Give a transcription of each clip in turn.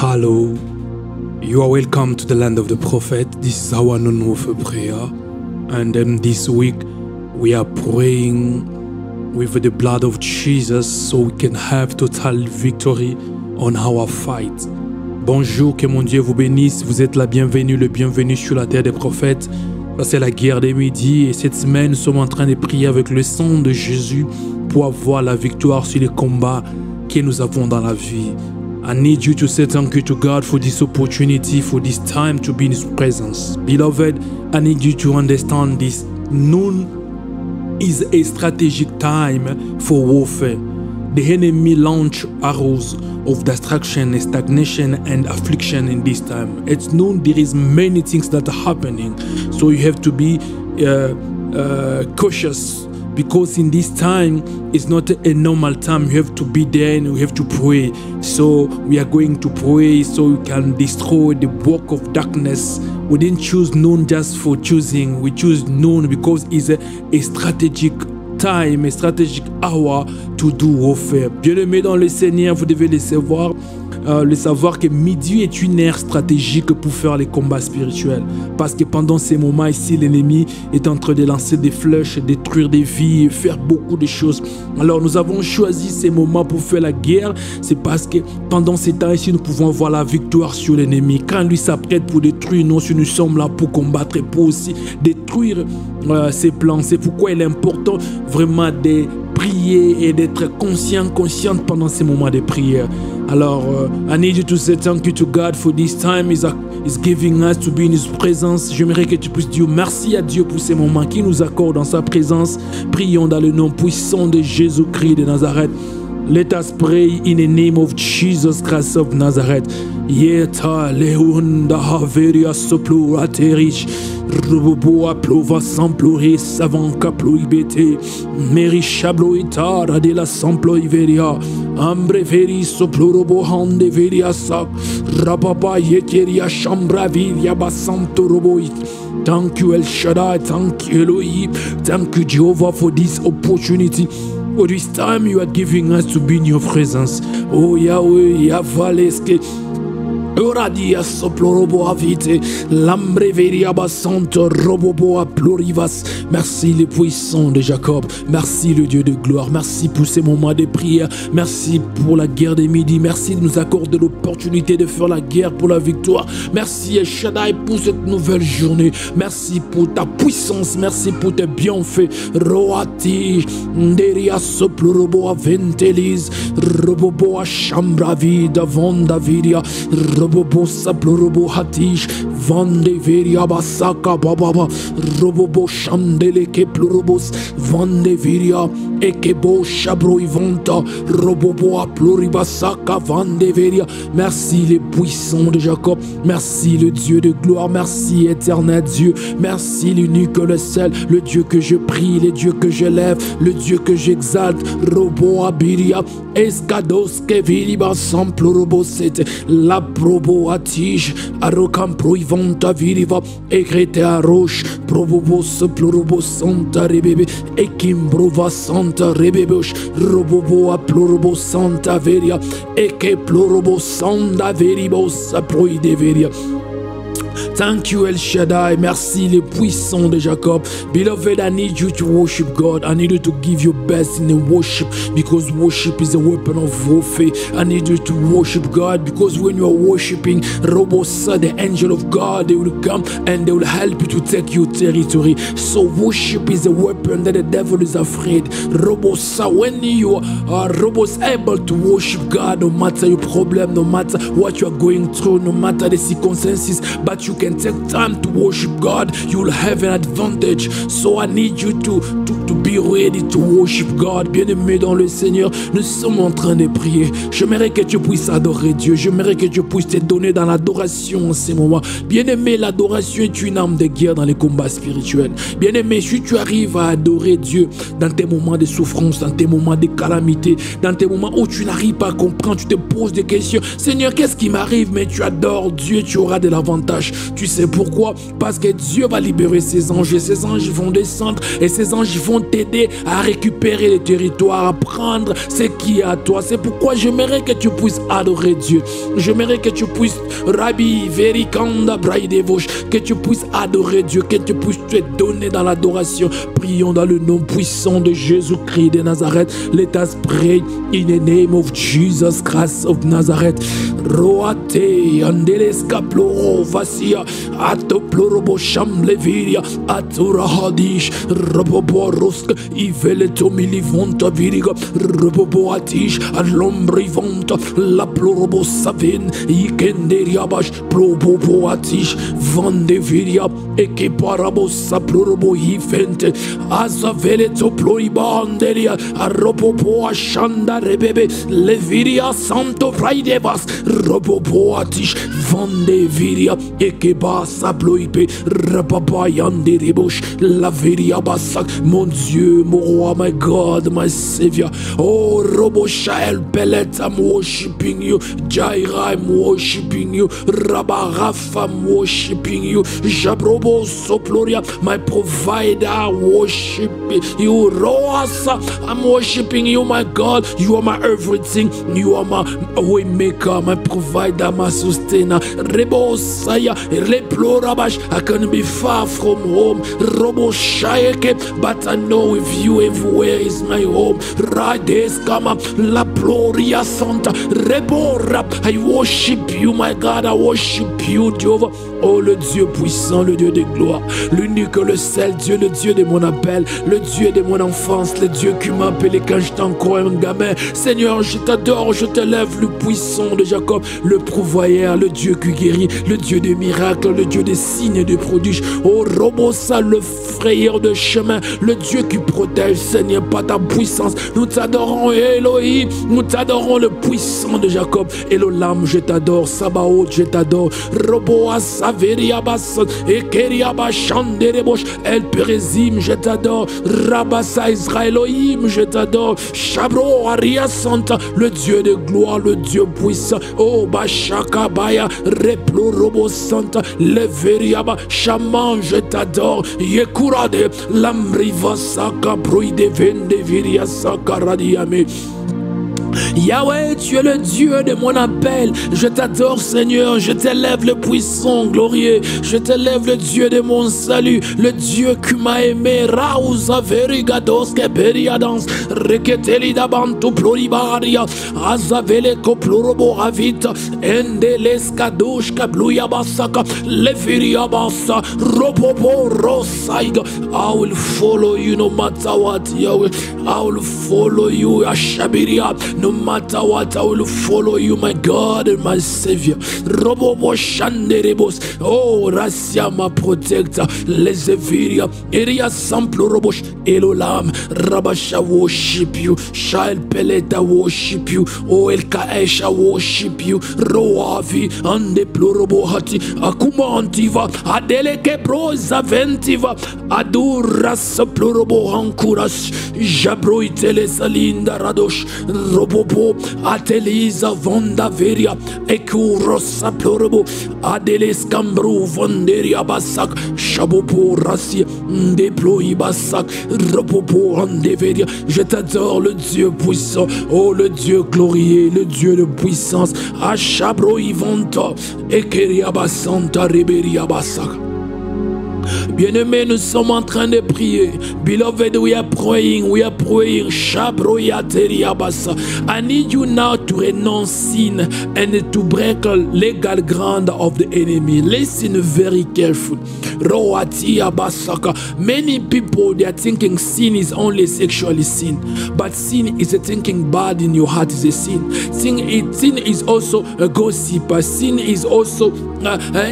Hello, you are welcome to the land of the prophet. This is our non-warfare prayer, and this week we are praying with the blood of Jesus so we can have total victory on our fight. Bonjour, que mon Dieu vous bénisse, vous êtes la bienvenue, le bienvenu sur la terre des prophètes. Ça c'est la guerre des midis et cette semaine nous sommes en train de prier avec le sang de Jésus pour avoir la victoire sur les combats que nous avons dans la vie. I need you to say thank you to God for this opportunity, for this time to be in His presence. Beloved, I need you to understand this. Noon is a strategic time for warfare. The enemy launch arrows of destruction, stagnation, and affliction in this time. At noon, there is many things that are happening. So you have to be cautious. Because in this time, it's not a normal time. You have to be there and we have to pray. So we are going to pray so we can destroy the work of darkness. We didn't choose noon just for choosing. We choose noon because it's a strategic time, a strategic hour to do warfare. Bien-aimés dans le Seigneur, vous devez le savoir que midi est une ère stratégique pour faire les combats spirituels. Parce que pendant ces moments ici, l'ennemi est en train de lancer des flèches, détruire des vies, faire beaucoup de choses. Alors nous avons choisi ces moments pour faire la guerre. C'est parce que pendant ces temps ici, nous pouvons avoir la victoire sur l'ennemi. Quand lui s'apprête pour détruire, nous sommes là pour combattre et pour aussi détruire ses plans. C'est pourquoi il est important vraiment de prier et d'être consciente pendant ces moments de prière. Alors, I need you to say thank you to God for this time is giving us to be in His presence. J'aimerais que tu puisses dire merci à Dieu pour ces moments qu'il nous accorde dans sa présence. Prions dans le nom puissant de Jésus-Christ de Nazareth. Let us pray in the name of Jesus Christ of Nazareth. Yeta leunda haveria soploraterish. Roboboa plova samplore savanca ploibete. Meri chabloitara de la samploiveria. Ambre veri soplorobo hande veria sac. Rababa yekeria chambra viria basanto roboit. Thank you El Shaddai, thank you Elohim, thank you Jehovah for this opportunity. For this time you are giving us to be in your presence. Oh Yahweh, Yahvaleske. Oradia soplorobo avite, lambre veria basanto roboboa plurivas. Merci le puissant de Jacob, merci le Dieu de gloire, merci pour ces moments de prière, merci pour la guerre des midis, merci de nous accorder l'opportunité de faire la guerre pour la victoire. Merci El Shaddai pour cette nouvelle journée, merci pour ta puissance, merci pour tes bienfaits. Roati, nderia soplorobo aventelis, roboboa chambra vida vonda viria. Robobo saplorobo hatish vande veria basaka bababa robobo chandele ke plurobos vande veria ekebo chabro ivanta robobo pluribasaka vande veria. Merci le puissant de Jacob, merci le Dieu de gloire, merci éternel Dieu, merci l'unique, le seul, le Dieu que je prie, le Dieu que je lève, le Dieu que j'exalte. Robo abiria escados ke viriba samplorobo sete la probo atige arocam proivanta viriva egrete a roche probobos plurobos santa rebebe ekimbrova santa rebebos robobo a plurobos santa veria eke plurobos santa veribos proide veria. Thank you El Shaddai, merci le puissant de Jacob. Beloved, I need you to worship God. I need you to give your best in the worship, because worship is a weapon of warfare. I need you to worship God, because when you are worshiping, Robosa, the angel of God, they will come and they will help you to take your territory. So worship is a weapon that the devil is afraid. Robosa, when you are able to worship God, no matter your problem, no matter what you are going through, no matter the circumstances, but you can take time to worship God, you will have an advantage. So I need you to be ready to worship God. Bien-aimé dans le Seigneur, nous sommes en train de prier. J'aimerais que tu puisses adorer Dieu. J'aimerais que tu puisses te donner dans l'adoration en ces moments. Bien-aimé, l'adoration est une arme de guerre dans les combats spirituels. Bien-aimé, si tu arrives à adorer Dieu dans tes moments de souffrance, dans tes moments de calamité, dans tes moments où tu n'arrives pas à comprendre, tu te poses des questions. Seigneur, qu'est-ce qui m'arrive? Mais tu adores Dieu, tu auras de l'avantage. Tu sais pourquoi? Parce que Dieu va libérer ses anges et ses anges vont descendre et ces anges vont t'aider à récupérer les territoires, à prendre ce qui est à toi. C'est pourquoi j'aimerais que tu puisses adorer Dieu. J'aimerais que tu puisses, Rabbi Verikanda Braïdevosh, que tu puisses adorer Dieu, que tu puisses te donner dans l'adoration. Prions dans le nom puissant de Jésus-Christ de Nazareth. Let us pray in the name of Jesus Christ of Nazareth. Roate andeles kaploro vasia atoplorobo shamleviria atura hadish robobo rusk iveleto milivonta viriga robobo atish alombrivonta la plorobo savin ikenderiabash plobobo atish vandeviria ekiparabo saplorobo hifente azaveleto ploribanderia arobobo ashanda rebebe leviria santo fraidevas robobo atish vandeviria ekeba sabloipe rababa yanderebosh la viria basak. Mon Dieu, mon roi, my God, my Savior. Oh, Robo Shael Pelet, I'm worshiping you. Jaira, I'm worshiping you. Rabba Rafa, I'm worshiping you. Jabrobo Soploria, my provider, I worship you. Roasa, I'm worshiping you, my God. You are my everything. You are my way maker, my provider, my sustainer. Rebo Saya, Replorabash, I can be far from home. Robo Shaeke, but I know with you everywhere is my home. Rades Kama, La Gloria Santa, Reborap. I worship you, my God, I worship you, Jehovah. Oh, le Dieu puissant, le Dieu de gloire, l'unique, le seul Dieu, le Dieu de mon appel, le Dieu de mon enfance, le Dieu qui m'a appelé quand j'étais encore un gamin. Seigneur, je t'adore, je te lève, le puissant de Jacob, le pourvoyeur, le Dieu qui guérit, le Dieu des miracles, le Dieu des signes et des prodiges. Oh, Robosa, le frayeur de chemin, le Dieu qui protège, Seigneur, par ta puissance. Nous t'adorons, Elohim, nous t'adorons, le puissant de Jacob. Elolam, je t'adore, Sabaoth, je t'adore. Roboa, Saveriabas, Ekeriabas, Chanderebosh, El Perezim, je t'adore. Rabassa, Israéloïm, je t'adore. Chabro, Aria Santa, le Dieu de gloire, le Dieu puissant. Oh, Bashaka Baya, Replo Robo Santa, Leveriaba, Shaman, je t'adore. Yekurade, Lamriva Saka, Bruide Vende Viria Saka Radiame. Yahweh, tu es le Dieu de mon appel. Je t'adore, Seigneur. Je t'élève, le puissant, glorieux. Je t'élève, le Dieu de mon salut. Le Dieu qui m'a aimé. Rauza verigados keberiadans. Reketeli dabantu pluribaria. Azavele koplorobo ravita. Endeles kadosh kabluya basaka. Leviria basa. Robobo rosaiga. I will follow you no matter what, Yahweh. I will follow you, Ashabiria. No matter what, I will follow you, my God and my Savior. Robobo Shanderebos. Oh, Rasia, my protector. Lezeviria. Eria Samplo Robosh. Elolam. Rabasha worship you. Shael Peleta worship you. Oh, Elkaesha worship you. Roavi. Ande Plorobo Hati. Akuma Antiva. Adeleke Broza Ventiva. Aduras Plorobo Hankuras. Jabro Itele Salinda Radosh. Robobo, Atelisa, Vonda Veria, Ekurosa Plorobo, Adeles Cambro, Vonderia Basak, Chabopo, Rassi, Déploie Basak, Robobo, Andeveria. Je t'adore, le Dieu puissant, oh le Dieu glorieux, le Dieu de puissance, Achabro Ivonta, Ekeria Basanta, Riberia Basak. Bien-aimés, nous sommes en train de prier. Beloved, we are praying. I need you now to renounce sin and to break legal ground of the enemy. Listen very carefully. Many people, they are thinking sin is only sexually sin. But sin is a thinking bad in your heart is a sin. Sin is also a gossip. Sin is also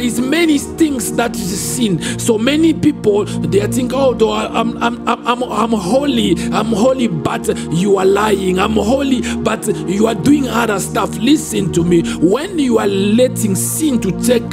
is many things that is a sin. So many people, they think, oh, I'm holy, but you are lying. I'm holy, but you are doing other stuff. Listen to me. When you are letting sin to take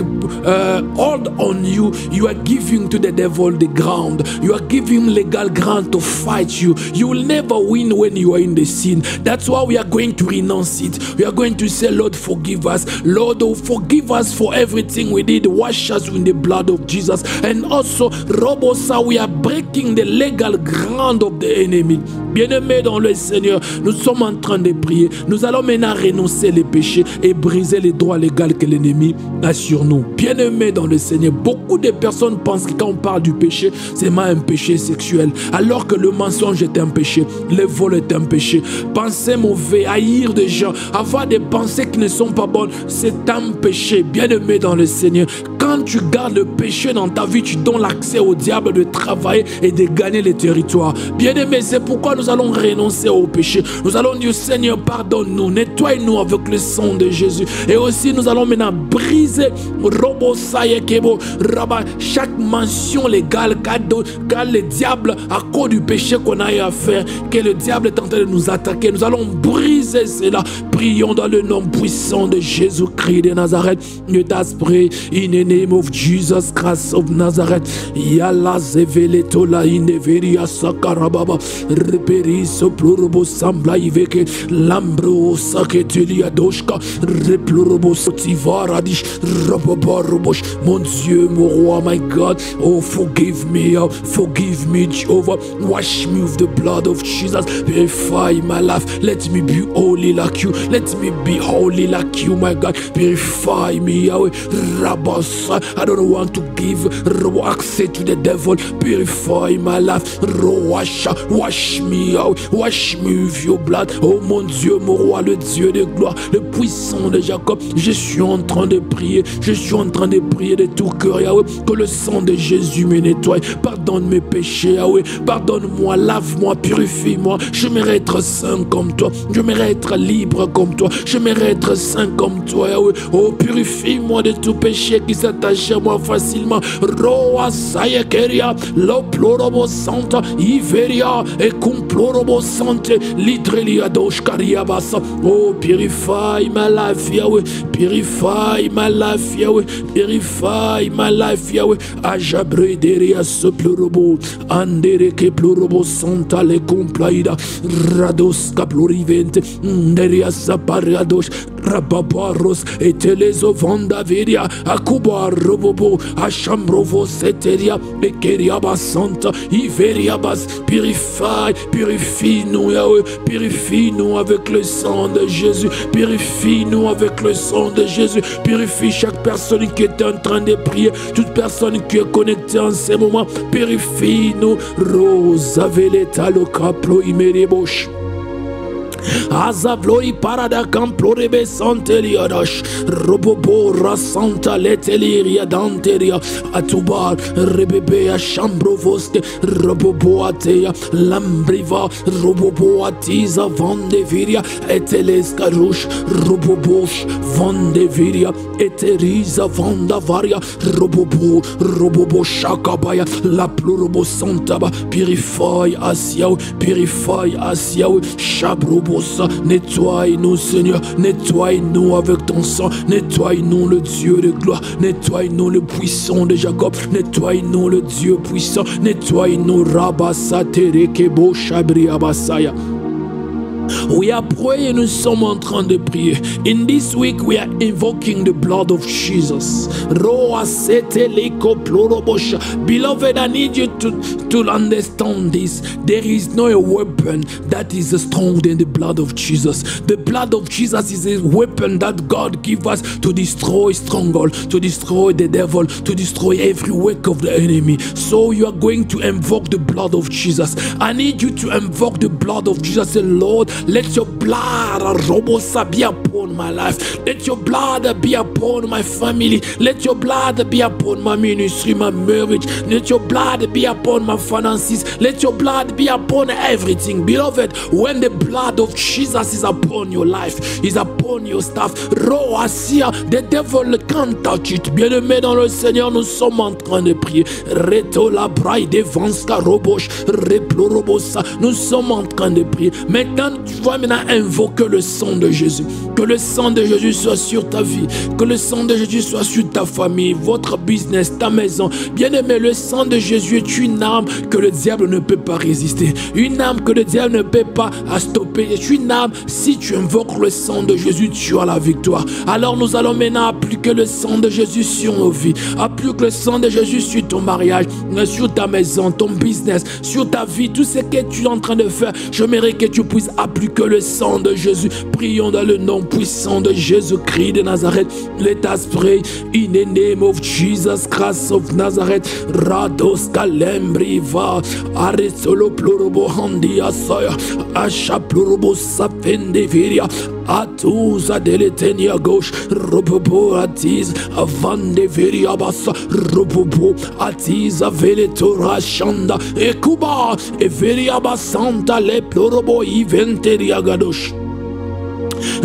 hold on you, you are giving to the devil the ground. You are giving him legal ground to fight you. You will never win when you are in the sin. That's why we are going to renounce it. We are going to say, Lord, forgive us. Lord, forgive us for everything we did. Wash us in the blood of Jesus. And also, Robosa, we are breaking the legal ground of the enemy. Bien-aimés dans le Seigneur, nous sommes en train de prier. Nous allons maintenant renoncer les péchés et briser les droits légaux que l'ennemi a sur nous. Bien-aimés dans le Seigneur, beaucoup de personnes pensent que quand on parle du péché, c'est un péché sexuel. Alors que le mensonge est un péché, le vol est un péché. Penser mauvais, haïr des gens, avoir des pensées qui ne sont pas bonnes, c'est un péché. Bien-aimés dans le Seigneur, quand tu gardes le péché dans ta vie, tu donnes l'accès au diable de travailler et de gagner les territoires. Bien-aimés, c'est pourquoi nous allons renoncer au péché. Nous allons dire, Seigneur, pardonne-nous, nettoie-nous avec le sang de Jésus. Et aussi, nous allons maintenant briser chaque mention légale car le diable, à cause du péché qu'on a eu à faire, que le diable est en train de nous attaquer. Nous allons briser cela. Prions dans le nom puissant de Jésus-Christ de Nazareth. Let us pray in the name of Jesus Christ of Nazareth. Yalla zeveletola ineveria sakarababa reperiso plurbo sambla iveke lambro saketelia doshka replurbo sotivaradish rababarobosh. Mon Dieu, mon roi, my God, oh forgive me, Jehovah. Wash me with the blood of Jesus. Purify my life. Let me be holy like you. Let me be holy like you, my God. Purify me, Yahweh. Rabasa, I don't want to give access to the devil. Purify my life. Wash me, Yahweh. Wash me with your blood. Oh mon Dieu, mon roi, le Dieu de gloire, le puissant de Jacob. Je suis en train de prier. Je suis en train de prier de tout cœur, Yahweh, que le sang de Jésus me nettoie. Pardonne mes péchés, Yahweh. Pardonne-moi, lave-moi, purifie-moi. Je mérite être saint comme toi. Je mérite être libre comme toi. Je mérite être saint comme toi, Yahweh. Oh, purifie-moi de tout péché qui s'attache à moi facilement. Roa sayekeria, lo plorobo santa, iveria, et cum plorobo sante, lidrelia doshkaria basa. Oh, purify my life, Yahweh. Purify my life, Yahweh. Purify my life, Yahweh. Ajabre deria so plorobo, andere ke plorobo santa le complaida, rados caplorivente, deria saparados, rababaros, et telezo vanda veria, akuba robobo, achambrovo seteria, bekeria basanta, iveria bas. Purifie-nous, Yahweh. Purifie-nous avec le sang de Jésus. Purifie-nous avec le sang de Jésus. Purifie chaque personne qui est en train de prier, toute personne qui est connectée en ce moment. Purifie-nous. Rosa veleta lo caplo imerebosh. Azavloi parada camplorebe santeliadash robobo rasanta leteliria danteria atubar rebebe a chambrovoste robobo atea lambriva robobo atiza vandeviria etelescarush robobosh vandeviria eteriza vandavaria robobo shakabaya la plurobo santaba. Purify us, Yahweh. Purify us, Yahweh. Shabrobo. Nettoie-nous, Seigneur. Nettoie-nous avec ton sang. Nettoie-nous, le Dieu de gloire. Nettoie-nous, le puissant de Jacob. Nettoie-nous, le Dieu puissant. Nettoie-nous, Rabasa Terekebo Shabri Abasaya. We are praying, nous sommes en train de prier. In this week we are invoking the blood of Jesus. Beloved, I need you to understand this. There is no weapon that is stronger than the blood of Jesus. The blood of Jesus is a weapon that God gives us to destroy stronghold, to destroy the devil, to destroy every work of the enemy. So you are going to invoke the blood of Jesus. I need you to invoke the blood of Jesus. Say, Lord, Let your blood Robosa be upon my life. Let your blood be upon my family. Let your blood be upon my ministry, my marriage. Let your blood be upon my finances. Let your blood be upon everything. Beloved, when the blood of Jesus is upon your life, is upon your stuff, the devil can't touch it. Bien-aimé dans le Seigneur, nous sommes en train de prier. Reto la braille de Vanska Roboche, Replorobosa. Nous sommes en train de prier. Maintenant, tu vas maintenant invoquer le sang de Jésus. Que le sang de Jésus soit sur ta vie. Que le sang de Jésus soit sur ta famille, votre business, ta maison. Bien-aimé, le sang de Jésus est une arme que le diable ne peut pas résister. Une arme que le diable ne peut pas stopper. C'est une arme, si tu invoques le sang de Jésus, tu as la victoire. Alors nous allons maintenant appliquer le sang de Jésus sur nos vies. Applique le sang de Jésus sur ton mariage, sur ta maison, ton business, sur ta vie, tout ce que tu es en train de faire. J'aimerais que tu puisses appliquer le sang de Jésus. Prions dans le nom puissant de Jésus-Christ de Nazareth. Let us pray in the name of Jesus Christ of Nazareth. Rados kalembriva aresolo plorobo handi asaya asha plorobo sapende viria atuza deletenia gauche robobo atiz avande viria basa robobo atiz aveletora shanda ekuba everia basanta le plorobo iventeria gadosh.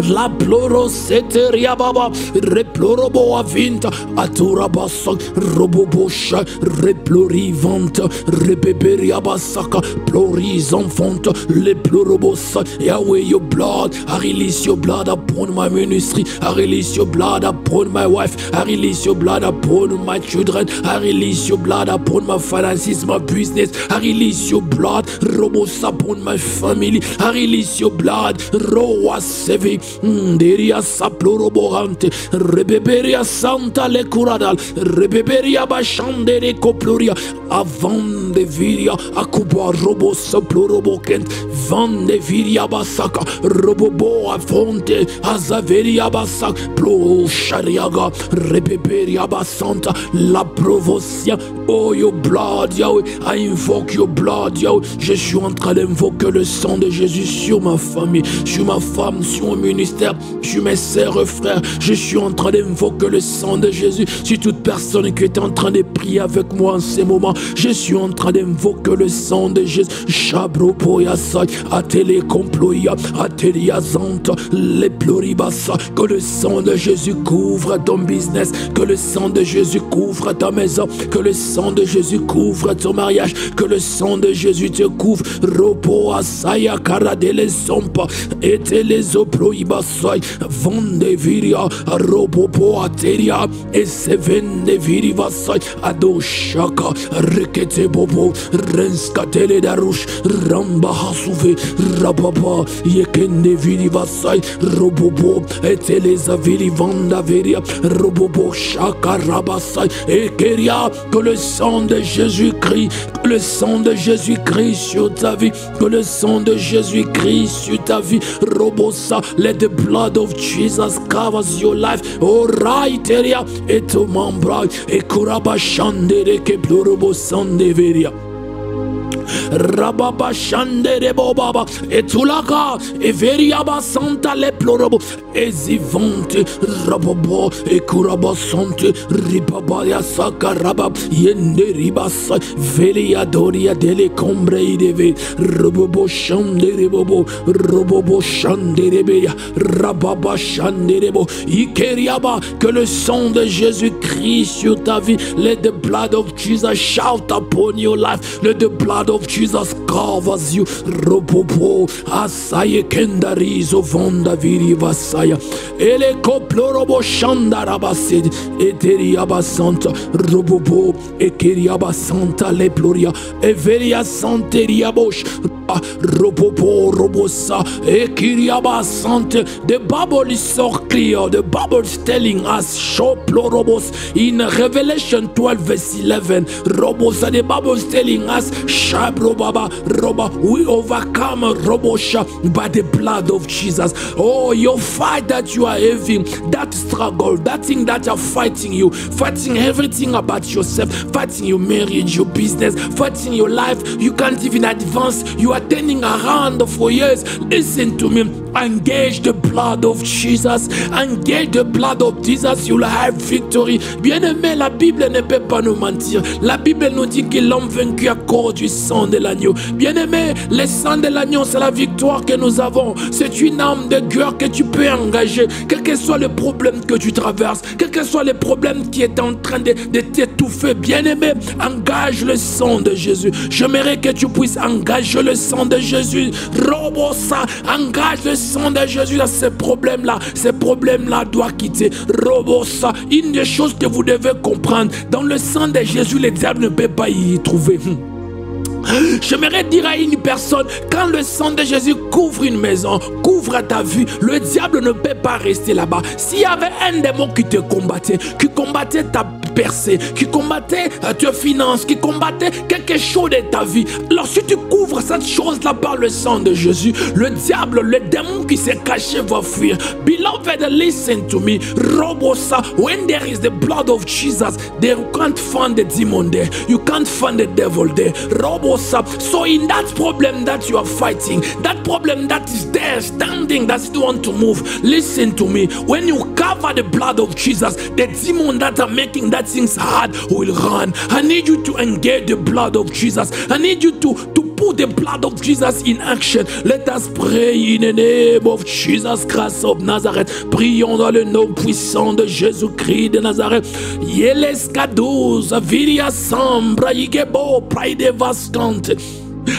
La ploro seteria baba replorobo avinta atura basa robobosha replorivanta rebeberia basaka ploris enfant le plorobosa. Yahweh, your blood, I release your blood upon my ministry, I release your blood upon my wife, I release your blood upon my children, I release your blood upon my finances, my business, I release your blood robos upon my family, I release your blood roa sevi deria saploroborante rebeberia santa le curadal rebeberia bashandere coploria avant de viria akuba robo saplorobokent van de viria basaka robobo afonte azaveria basak plo shariaga rebeberia basanta la provocia. Oh, your blood, Yahweh, I invoke your blood, Yahweh. Je suis en train d'invoquer le sang de Jésus sur ma famille, sur ma femme, sur mon ministère, sur mes sœurs et frères. Je suis en train d'invoquer le sang de Jésus sur toute personne qui est en train de prier avec moi en ces moments. Je suis en train d'invoquer le sang de Jésus. Chabropoya sai, atele comploya, atelia zanta, les ploribassa. Que le sang de Jésus couvre ton business, que le sang de Jésus couvre ta maison, que le sang de Jésus couvre ton mariage, que le sang de Jésus te couvre. Ropo asaya karadele sompa, et les oploibasai, vende viria, ropopo ateria, et se vende virivasai, adoshaka, rekete bobo, renskatele darush, ramba hasuve, rababa, yekende virivasai, robobo, et les avirivanda veria, robobo shaka rabasai, et keria, que le sang de Jésus-Christ, que le sang de Jésus-Christ sur ta vie, que le sang de Jésus-Christ sur ta vie, robosa, let the blood of Jesus covers your life. Oh right area, et to mambra, et kuraba shandere ke plorobo sandeveria. Rababa shandere bobaba etulaka everiaba santa le plorobo ezivante rababo ekuraba sante ribaba ya sakaraba yende ribasa velia doria dele combre ideve robobo shandere bobo robobo shandere beya rababa shandere bo ikeriaba. Que le sang de Jésus-Christ sur ta vie, let the blood of Jesus shout upon your life, let the blood of Jesus covers you. Robobo asaye kendarizo vonda viri vasaya ele koplorobo shandarabased eteriaba santa robobo ekeriaba santa le ploria everia santeria bosh robobo robosa ekeriaba sante. The Bible is so clear. The Bible is telling us shoplorobos in Revelation 12 verse 11. Robosa, the Bible is telling us Shabroba roba, we overcome robosha by the blood of Jesus. Oh, your fight that you are having, that struggle, that thing that are fighting you, fighting everything about yourself, fighting your marriage, your business, fighting your life, you can't even advance, you are turning around for years. Listen to me. Engage the blood of Jesus. Engage the blood of Jesus. You'll have victory. Bien-aimé, la Bible ne peut pas nous mentir. La Bible nous dit que l'homme vaincu à cause du sang de l'agneau. Bien-aimé, le sang de l'agneau, c'est la victoire que nous avons. C'est une arme de guerre que tu peux engager. Quel que soit le problème que tu traverses, quel que soit le problème qui est en train de t'étouffer, bien-aimé, engage le sang de Jésus. J'aimerais que tu puisses engager le sang de Jésus. Robosa, engage le sang de Jésus dans ces problèmes-là. Ces problèmes-là doivent quitter. Robosa, une des choses que vous devez comprendre, dans le sang de Jésus, le diable ne peut pas y trouver. J'aimerais dire à une personne, quand le sang de Jésus couvre une maison, couvre ta vie, le diable ne peut pas rester là-bas. S'il y avait un démon qui te combattait, qui combattait ta percée, qui combattait tes finances, qui combattait quelque chose de ta vie, alors si tu couvres cette chose-là par le sang de Jésus, le diable, le démon qui s'est caché va fuir. Beloved, listen to me. Robosa, when there is the blood of Jesus, they can't find the demon there. You can't find the devil there. Robosa. So in that problem that you are fighting, that problem that is there standing, that you want to move, listen to me. When you cover the blood of Jesus, the demon that are making that things hard will run. I need you to engage the blood of Jesus. I need you to put the blood of Jesus in action. Let us pray in the name of Jesus Christ of Nazareth. Prions dans le nom puissant de Jésus-Christ de Nazareth. Yeles kadouz, viria sambra, igebo, praide vascante.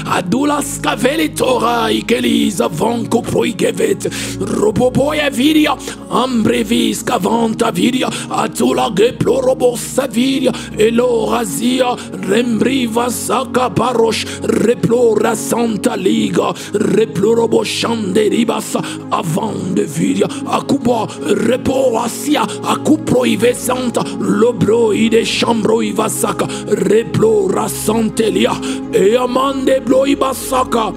Adulas caveli tora ikeliza vanko proigevet roboboya viria ambrevis cavanta viria atula geplorobo saviria elorazia rembriva saka parosh replora santa liga replorobo chanderibas avant de viria akuba repoasia akuproive santa lobroide chambroiva saka replora santelia e amande bloibasaka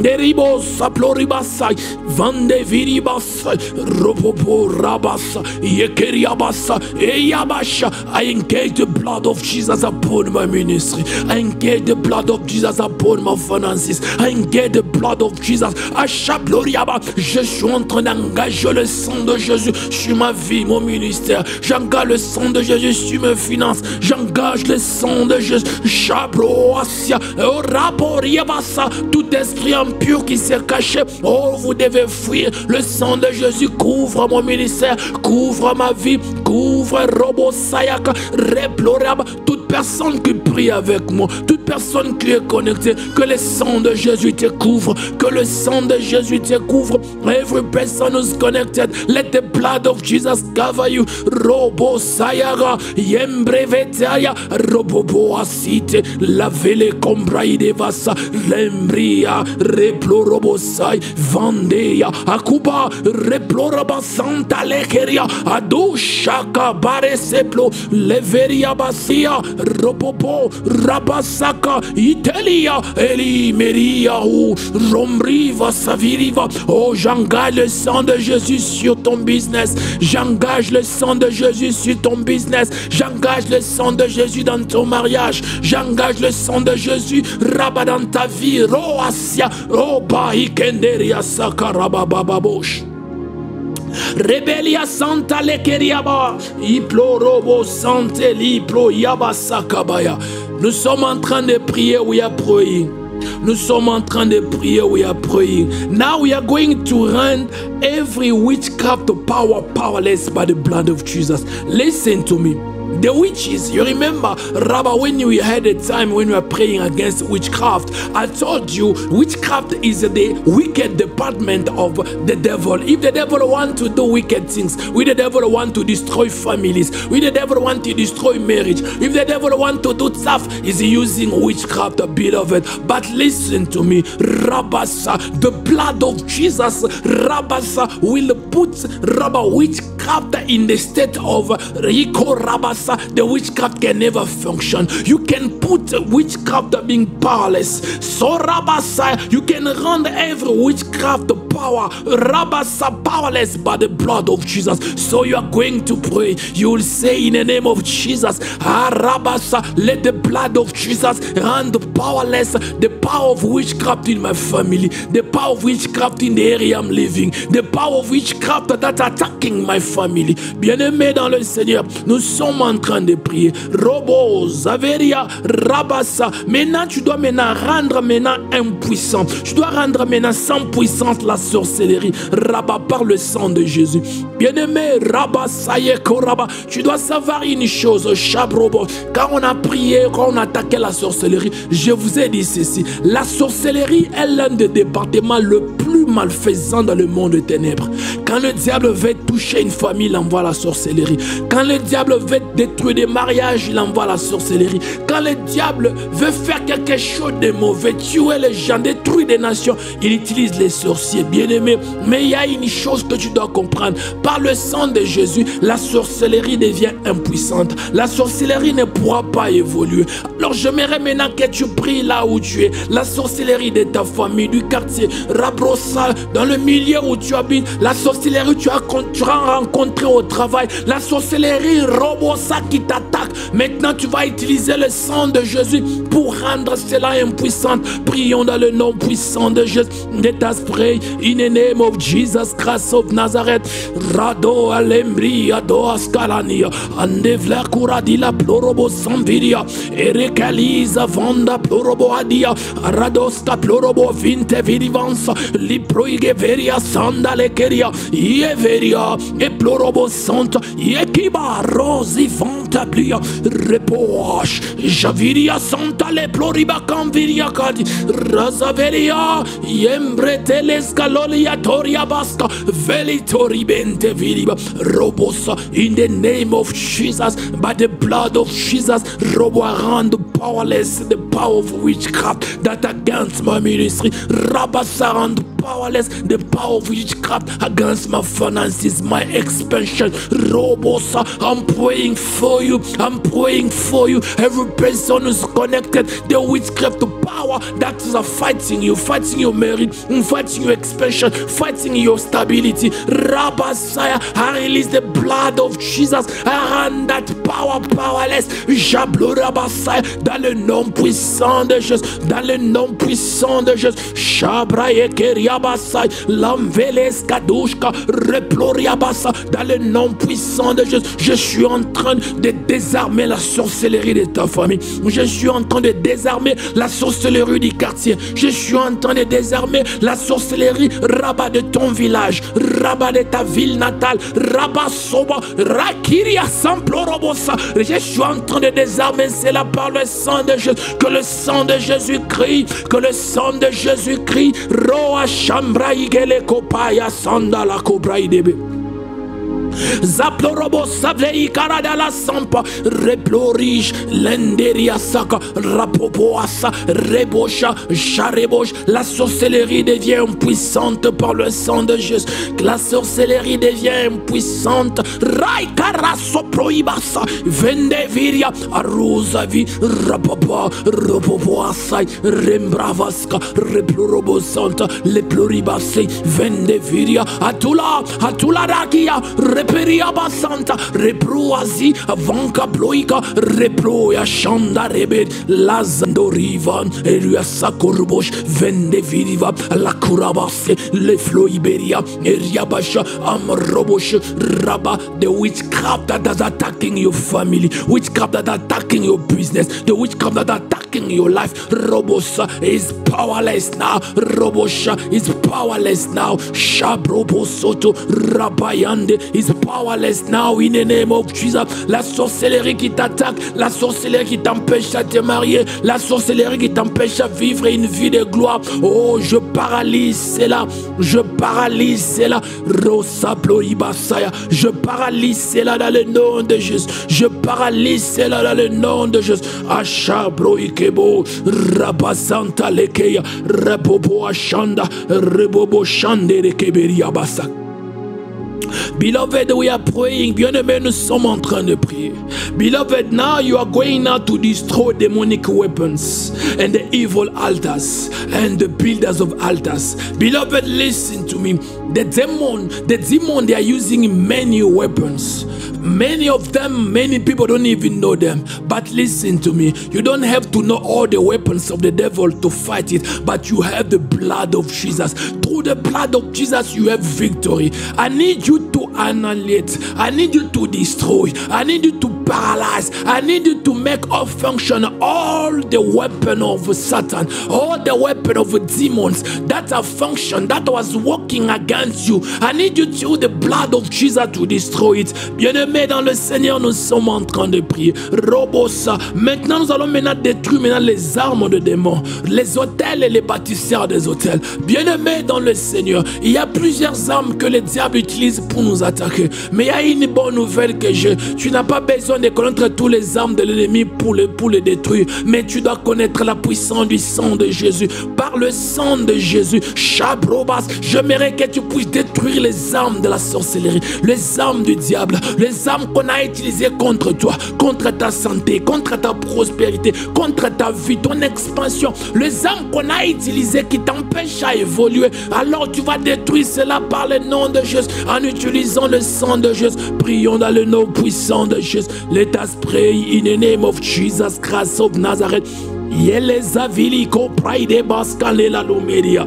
deribos ploribasai vande viribasai ropopo rabasa yekeriabasa eyabasha. I engage the blood of Jesus upon my ministry. I engage the blood of Jesus upon my finances. I engage the blood of Jesus. Achabloriaba, je suis en train d'engager le sang de Jésus sur ma vie, mon ministère. J'engage le sang de Jésus sur mes finances. J'engage le sang de Jésus. Chabroasia, rapport. Tout esprit impur qui s'est caché, oh, vous devez fuir. Le sang de Jésus couvre mon ministère, couvre ma vie, couvre Robo Sayaka, Replorab, toute personne qui prie avec moi, toute personne qui est connectée, que le sang de Jésus te couvre, que le sang de Jésus te couvre. Every person who's connected, let the blood of Jesus cover you. Robo Sayaka, Yembrevetaya, Robobo Asite, Lavele Combraide Vasa, Lembria, Replorobosai, Vandea, Akuba, Reploroba Santa Lekeria, Adushaka, Bareseplo, Leveria Basia, Ropopo, Rabasaka, Italia, Eli Meria, ou Rombriva, Saviriva. Oh, j'engage le sang de Jésus sur ton business. J'engage le sang de Jésus sur ton business. J'engage le sang de Jésus dans ton mariage. J'engage le sang de Jésus, Rabat dans ta vie. Roasia, Roba, Ikenderia, Sakaraba, Babosh. Rebelia Santa Lekeriaba, Iplorobo Sante Liplo Yaba Sakabaya. Nous sommes en train de prier, we are praying. Nous sommes en train de prier, we are praying. Now we are going to rend every witchcraft power powerless by the blood of Jesus. Listen to me. The witches, you remember, Rabbi, when you had a time when we were praying against witchcraft, I told you witchcraft is the wicked department of the devil. If the devil wants to do wicked things, if the devil wants to destroy families, if the devil wants to destroy marriage, if the devil wants to do stuff, is using witchcraft, beloved. But listen to me, Rabasa, the blood of Jesus, Rabasa will put witchcraft witchcraft in the state of Riko Rabasa, the witchcraft can never function. You can put witchcraft being powerless. So Rabasa, you can run every witchcraft power, Rabasa, powerless by the blood of Jesus. So you are going to pray. You will say in the name of Jesus, Rabasa, let the blood of Jesus render powerless the power of witchcraft in my family, the power of witchcraft in the area I'm living, the power of witchcraft that attacking my family. Bien-aimé dans le Seigneur, nous sommes en train de prier. Robo, Zaveria, Rabasa. Maintenant, tu dois maintenant rendre maintenant impuissant. Tu dois rendre maintenant sans puissance la sorcellerie. Rabba, par le sang de Jésus. Bien-aimé, Rabasa, Koraba, tu dois savoir une chose, Chabrobo. Quand on a prié, quand on a attaqué la sorcellerie, je vous ai dit ceci. La sorcellerie est l'un des départements le plus malfaisant dans le monde des ténèbres. Quand le diable veut toucher une famille, il envoie la sorcellerie. Quand le diable veut détruire des mariages, il envoie la sorcellerie. Quand le diable veut faire quelque chose de mauvais, tuer les gens, détruire des nations, il utilise les sorciers, bien-aimés. Mais il y a une chose que tu dois comprendre. Par le sang de Jésus, la sorcellerie devient impuissante. La sorcellerie ne pourra pas évoluer. Alors j'aimerais maintenant que tu pries là où tu es. La sorcellerie de ta famille, du quartier, Rabrossa, dans le milieu où tu habites, la sorcellerie tu as rencontré au travail, la sorcellerie Robosa qui t'attaque. Maintenant tu vas utiliser le sang de Jésus pour rendre cela impuissante. Prions dans le nom puissant de Jésus. Let us pray in the name of Jesus Christ of Nazareth. Rado alembri ado askalania andevla kuradila plorobo samviria erekaliza vanda plorobo adia radosta plorobo vinte vivanza liproige veria sandale keria ye veria e plorobo santa ye kiba rosi vanta plia repoach javiria santa le ploriba canviria kadi razaveria yembrete l'escalolia toria basta velitori bente viriba robosa in the name of Jesus, by the blood of Jesus, robo around powerless the power of witchcraft that against my ministry. Rabasa around powerless the power of witchcraft against my finances, my expansion. Robosa, I'm praying for you. I'm praying for you. Every person who's connected, the witchcraft power that is fighting you, fighting your marriage, fighting your expansion, fighting your stability. Rabasaya, I release the blood of Jesus around that power powerless. Jablo Rabasaya, dans le nom puissant de Jésus, dans le nom puissant de Jésus. Shabraye Keriabasai, Lamveles Kadushka, Reploriabasa, dans le nom puissant de Jésus. Je suis en train de désarmer la sorcellerie de ta famille. Je suis en train de désarmer la sorcellerie du quartier. Je suis en train de désarmer la sorcellerie Rabat de ton village, Rabat de ta ville natale, Rabat Soba, Rakiria Samplorobosa. Je suis en train de désarmer cela par le sang de Jésus. Que le sang de Jésus crie, que le sang de Jésus crie. Roa Shambra Igele Kopaya Sandala Kobra Idebe. Zaplorobo Savlei Karadala Sampa Replorish Lenderia Saka Rapopoasa Rebosha Charebosh. La sorcellerie devient puissante par le sang de Jésus. La sorcellerie devient puissante. Raikara Soproibasa Vendeviria Arusavi Rapapa Ropopoasai Rembravaska Replorobo Santa Leploribase Vendeviria Atula Rakia Reperia Basanta, Repruazi, Avanka Bloika, Reproya Shanda Rebed, Lazandorivan, Elia Sakorbosh, Vendeviva, La Kurabase, Le Floiberia, Eriabasha, Amrobosh, Rabba, the witchcraft that is attacking your family, witchcraft that is attacking your business, the witchcraft that is attacking your life. Robosa is powerless now. Robosha is powerless now. Shabrobosoto, Rabayande is powerless now in the name of Jesus. La sorcellerie qui t'attaque, la sorcellerie qui t'empêche à te marier, la sorcellerie qui t'empêche à vivre une vie de gloire. Oh, je paralyse cela, je paralyse cela. Rosaplo Ibasaya, je paralyse cela dans le nom de Jésus. Je paralyse cela dans le nom de Jésus. Achabro Ikebo, Rabasanta Lekeya, Rebobo Ashanda, Rebobo Shande Rekeberia Basak. Beloved, we are praying. Bien-aimés, nous sommes en train de prier. Beloved, now you are going now to destroy demonic weapons and the evil altars and the builders of altars. Beloved, listen to me. The demon, they are using many weapons. Many of them, many people don't even know them. But listen to me. You don't have to know all the weapons of the devil to fight it. But you have the blood of Jesus. Through the blood of Jesus, you have victory. I need you to annihilate. I need you to destroy. I need you to paralyze. I need you to make off function all the weapon of Satan, all the weapon of demons that are function, that was working against you. I need you to use the blood of Jesus to destroy it. Bien-aimés dans le Seigneur, nous sommes en train de prier. Robosa. Maintenant, nous allons détruire les armes de démons, les hôtels et les bâtisseurs des hôtels. Bien-aimés dans le Seigneur, il y a plusieurs armes que le diable utilise pour nous attaquer. Mais il y a une bonne nouvelle que tu n'as pas besoin de connaître tous les armes de l'ennemi pour les détruire. Mais tu dois connaître la puissance du sang de Jésus. Par le sang de Jésus, Chabrobas, j'aimerais que tu puisses détruire les armes de la sorcellerie, les armes du diable, les armes qu'on a utilisées contre toi, contre ta santé, contre ta prospérité, contre ta vie, ton expansion, les armes qu'on a utilisées qui t'empêchent à évoluer. Alors tu vas détruire cela par le nom de Jésus, en utilisant le sang de Jésus. Prions dans le nom puissant de Jésus. Let us pray in the name of Jesus Christ of Nazareth. Yeleza viliko praide baskale la lumeria.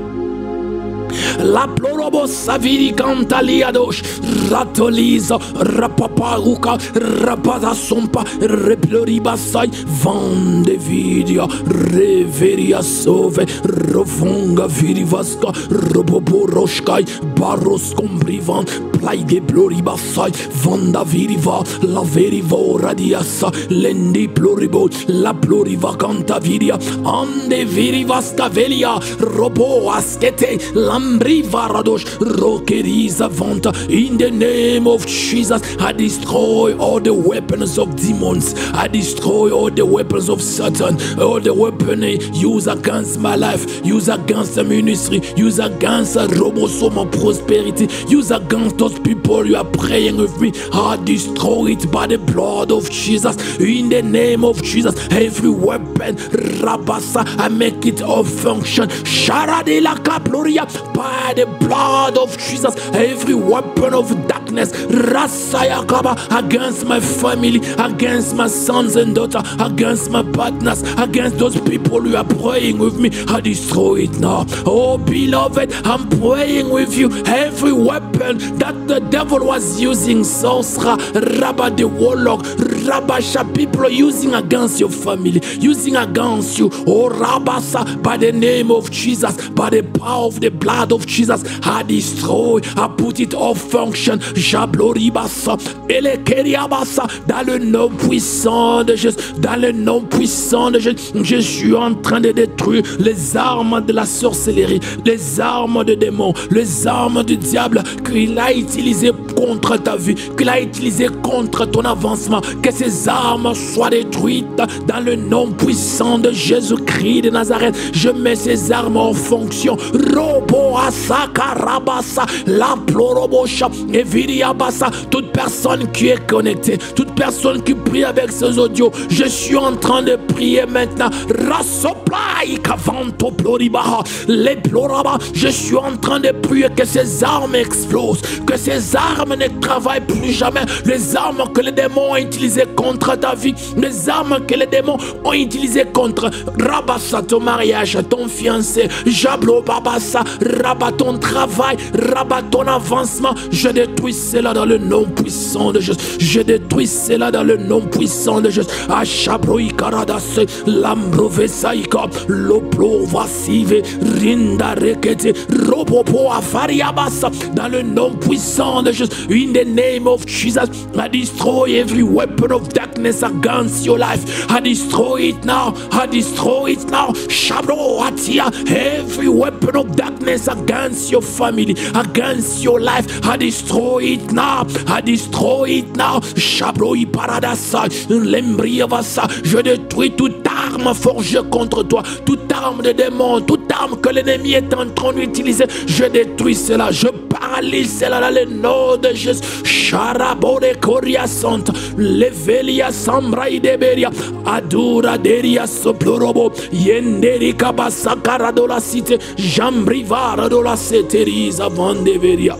La plorobo saviri cantaliados ratoliza rapaparuka rapata sompa reploribasai vande vidia reveria sove rovonga virivasca roboboroshkai barros combrivan plaide ploribasai vanda viriva la verivo radiasa lendi ploribo la ploriva cantaviria ande virivasca velia robo askete Lambriva radosh rokeriza vanta. In the name of Jesus, I destroy all the weapons of demons. I destroy all the weapons of Satan. All the weapons used against my life, used against the ministry, used against robosoma prosperity, used against those people you are praying with me. I destroy it by the blood of Jesus. In the name of Jesus, every weapon, rabasa, I make it all function. Sharadela kaploria. By the blood of Jesus, every weapon of darkness, Rasayakaba, against my family, against my sons and daughters, against my partners, against those people who are praying with me, I destroy it now. Oh, beloved, I'm praying with you. Every weapon that the devil was using, Sorcerer, Rabba the warlock, Rabasha, people are using against your family, using against you. Oh, Rabasa, by the name of Jesus, by the power of the blood of Jesus, I destroy, I put it off function. Jabloribasa, Elekeriabasa, dans le nom puissant de Jésus, dans le nom puissant de Jésus, je suis en train de détruire les armes de la sorcellerie, les armes de démons, les armes du diable qu'il a utilisées contre ta vie, qu'il a utilisées contre ton avancement. Que ces armes soient détruites dans le nom puissant de Jésus-Christ de Nazareth. Je mets ces armes en fonction. Robo asaka rabasa, la plorobosha, et viriabasa. Toute personne qui est connectée, toute personne qui prie avec ses audios, je suis en train de prier maintenant. Rasoplai kavanto ploribaha, les ploraba. Je suis en train de prier que ces armes explosent, que ces armes ne travaillent plus jamais. Les armes que les démons ont utilisées contre ta vie, les armes que les démons ont utilisées contre Rabassa, ton mariage, ton fiancé, Jablo Babassa, Rabat ton travail, Rabat ton avancement. Je détruis cela dans le nom puissant de Jésus. Je détruis cela dans le nom puissant de Jésus. Achabroï Karadas, Lambrovesaïka, Loplo Vassive, Rinda Rekete, Robopo Afariabasa, dans le nom puissant de Jésus. In the name of Jesus, I destroy every weapon of darkness against your life. I destroy it now. I destroy it now. Shabro Atia, every weapon of darkness against your family, against your life. I destroy it now. I destroy it now. Shabro Iparadasa, Lembriavasa. Je détruis toute arme forgée contre toi, toute arme de démon, toute arme que l'ennemi est en train d'utiliser. Je détruis cela. Je paralyse paralyse cela dans le nom de Jésus. Charabore Coria Santa, Levelia Sambra Ideberia, Adura Deria Soplorobo, Yenderi Kabasakara de la cité, Jambrivara de la Céterisa Vandeveria.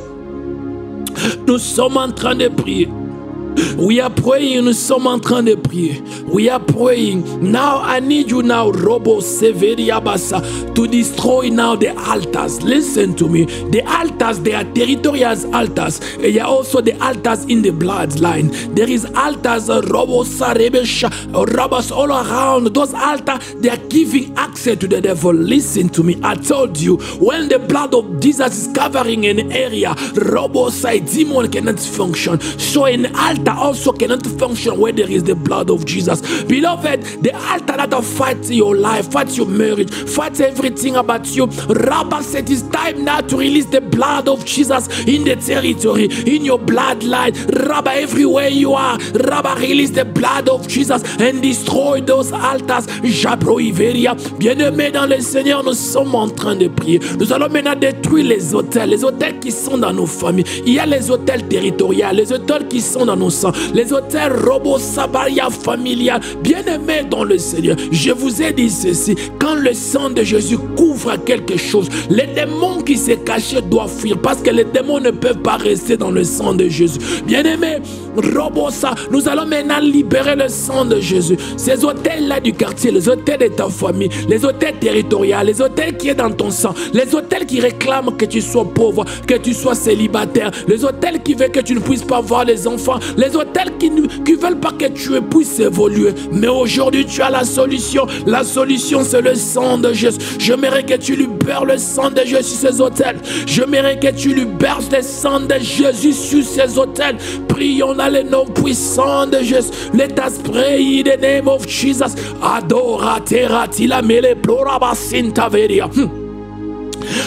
Nous sommes en train de prier. We are praying, nous sommes en train de prier. We are praying. Now I need you now, Robo Severia Basa, to destroy now the altars. Listen to me. The altars, they are territorial altars. There are also the altars in the bloodline. There is altars, Robo Sarebesha, Rabas all around. Those altars, they are giving access to the devil. Listen to me. I told you, when the blood of Jesus is covering an area, Robo Sai demon cannot function. So an altar also cannot function where there is the blood of Jesus. Beloved, the altar that fights your life, fights your marriage, fights everything about you. Rabba said it's time now to release the blood of Jesus in the territory, in your bloodline. Rabba, everywhere you are, Rabba, release the blood of Jesus and destroy those altars. Jabro Iveria, bien-aimés dans le Seigneur, nous sommes en train de prier. Nous allons maintenant détruire les hôtels qui sont dans nos familles. Il y a les hôtels territoriaux, les hôtels qui sont dans nos sangs, les hôtels Robo Sabaria familial. Bien-aimés dans le Seigneur, je vous ai dit ceci, quand le sang de Jésus couvre quelque chose, les démons qui se cachaient doivent fuir, parce que les démons ne peuvent pas rester dans le sang de Jésus. Bien-aimés, Robosa, nous allons maintenant libérer le sang de Jésus. Ces hôtels-là du quartier, les hôtels de ta famille, les hôtels territoriaux, les hôtels qui est dans ton sang, les hôtels qui réclament que tu sois pauvre, que tu sois célibataire, les hôtels qui veulent que tu ne puisses pas voir les enfants, les hôtels qui ne veulent pas que tu puisses évoluer. Mais aujourd'hui, tu as la solution. La solution, c'est le sang de Jésus. J'aimerais que tu libères le sang de Jésus sur ces hôtels. J'aimerais que tu libères le sang de Jésus sur ces hôtels. Prions dans le nom puissant de Jésus. Let us pray in the name of Jesus. Adora terra tila mele ploraba sinta veria.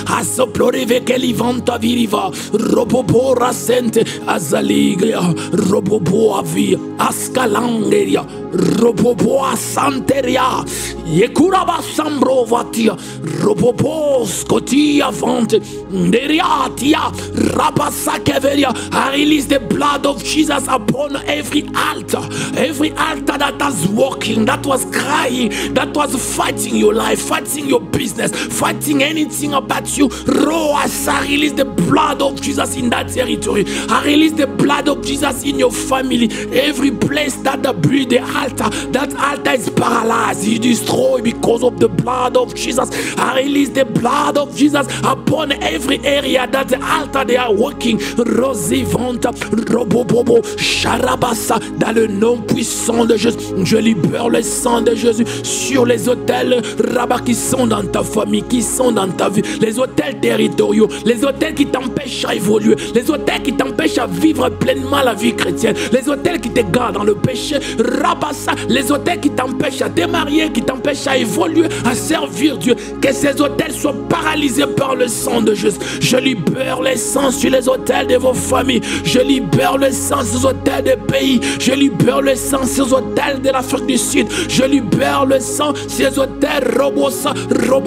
Asoploreve che li vanta viriva, robobo rasente, azaligia, robobo avia, ascalangeria, robobo asanteria, yekuraba sambrovatia, robobo scotia vante, deriatia, rabasakeveria. I release the blood of Jesus upon every altar that was walking, that was crying, that was fighting your life, fighting your business, fighting anything about you. I release the blood of Jesus in that territory. I release the blood of Jesus in your family. Every place that build the altar, that altar is paralyzed, is destroyed because of the blood of Jesus. I release the blood of Jesus upon every area that the altar they are working. Rosivanta, robobobo, charabassa, dans le nom puissant de Jésus. Je libère le sang de Jésus sur les hôtels rabat qui sont dans ta famille, qui sont dans ta vie, les hôtels territoriaux, les hôtels qui t'empêchent à évoluer, les hôtels qui t'empêchent à vivre pleinement la vie chrétienne, les hôtels qui te gardent dans le péché, rabassa, les hôtels qui t'empêchent à te marier, qui t'empêchent à évoluer, à servir Dieu, que ces hôtels soient paralysés par le sang de Jésus. Je libère le sang sur les hôtels de vos familles, je libère le sang sur les hôtels des pays, je libère le sang sur les hôtels de l'Afrique du Sud, je libère le sang sur les hôtels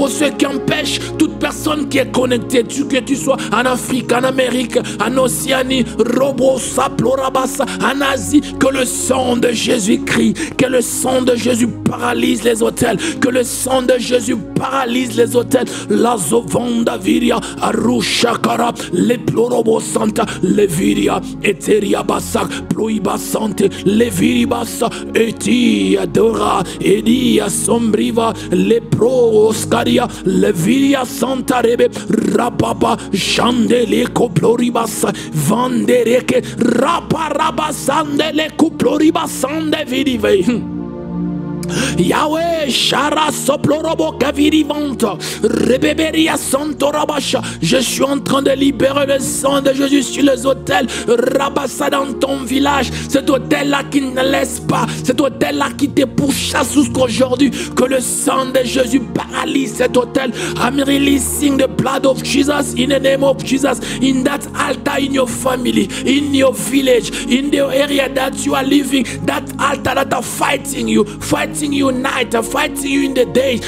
ceux qui empêchent toute personne qui est connectée, que tu sois en Afrique, en Amérique, en Océanie, en Asie, que le sang de Jésus crie, que le sang de Jésus paralyse les hôtels, que le sang de Jésus paralyse les hôtels. La Zovanda Viria, Arushakara, les Plorobosanta, les Viria, Eteria Basak, Ploibasante, les Viribasa, Etia Dora, Edia Sombriva, les Proscaria, les Viria Santa Rebe, Rapapa, Chandele Coploribasa, Vandereke, Raparabasandele Coploribasande Vidive. Yahweh, Shara Soplorobo Kavirivanta, Rebeberia Santorabasha. Je suis en train de libérer le sang de Jésus sur les hôtels. Rabassa dans ton village. Cet hôtel-là qui ne laisse pas. Cet hôtel-là qui te pourchasse jusqu'aujourd'hui. Que le sang de Jésus paralyse cet hôtel. I'm releasing the blood of Jesus in the name of Jesus. In that altar in your family, in your village, in the area that you are living. That altar that are fighting you night, fighting you in the day.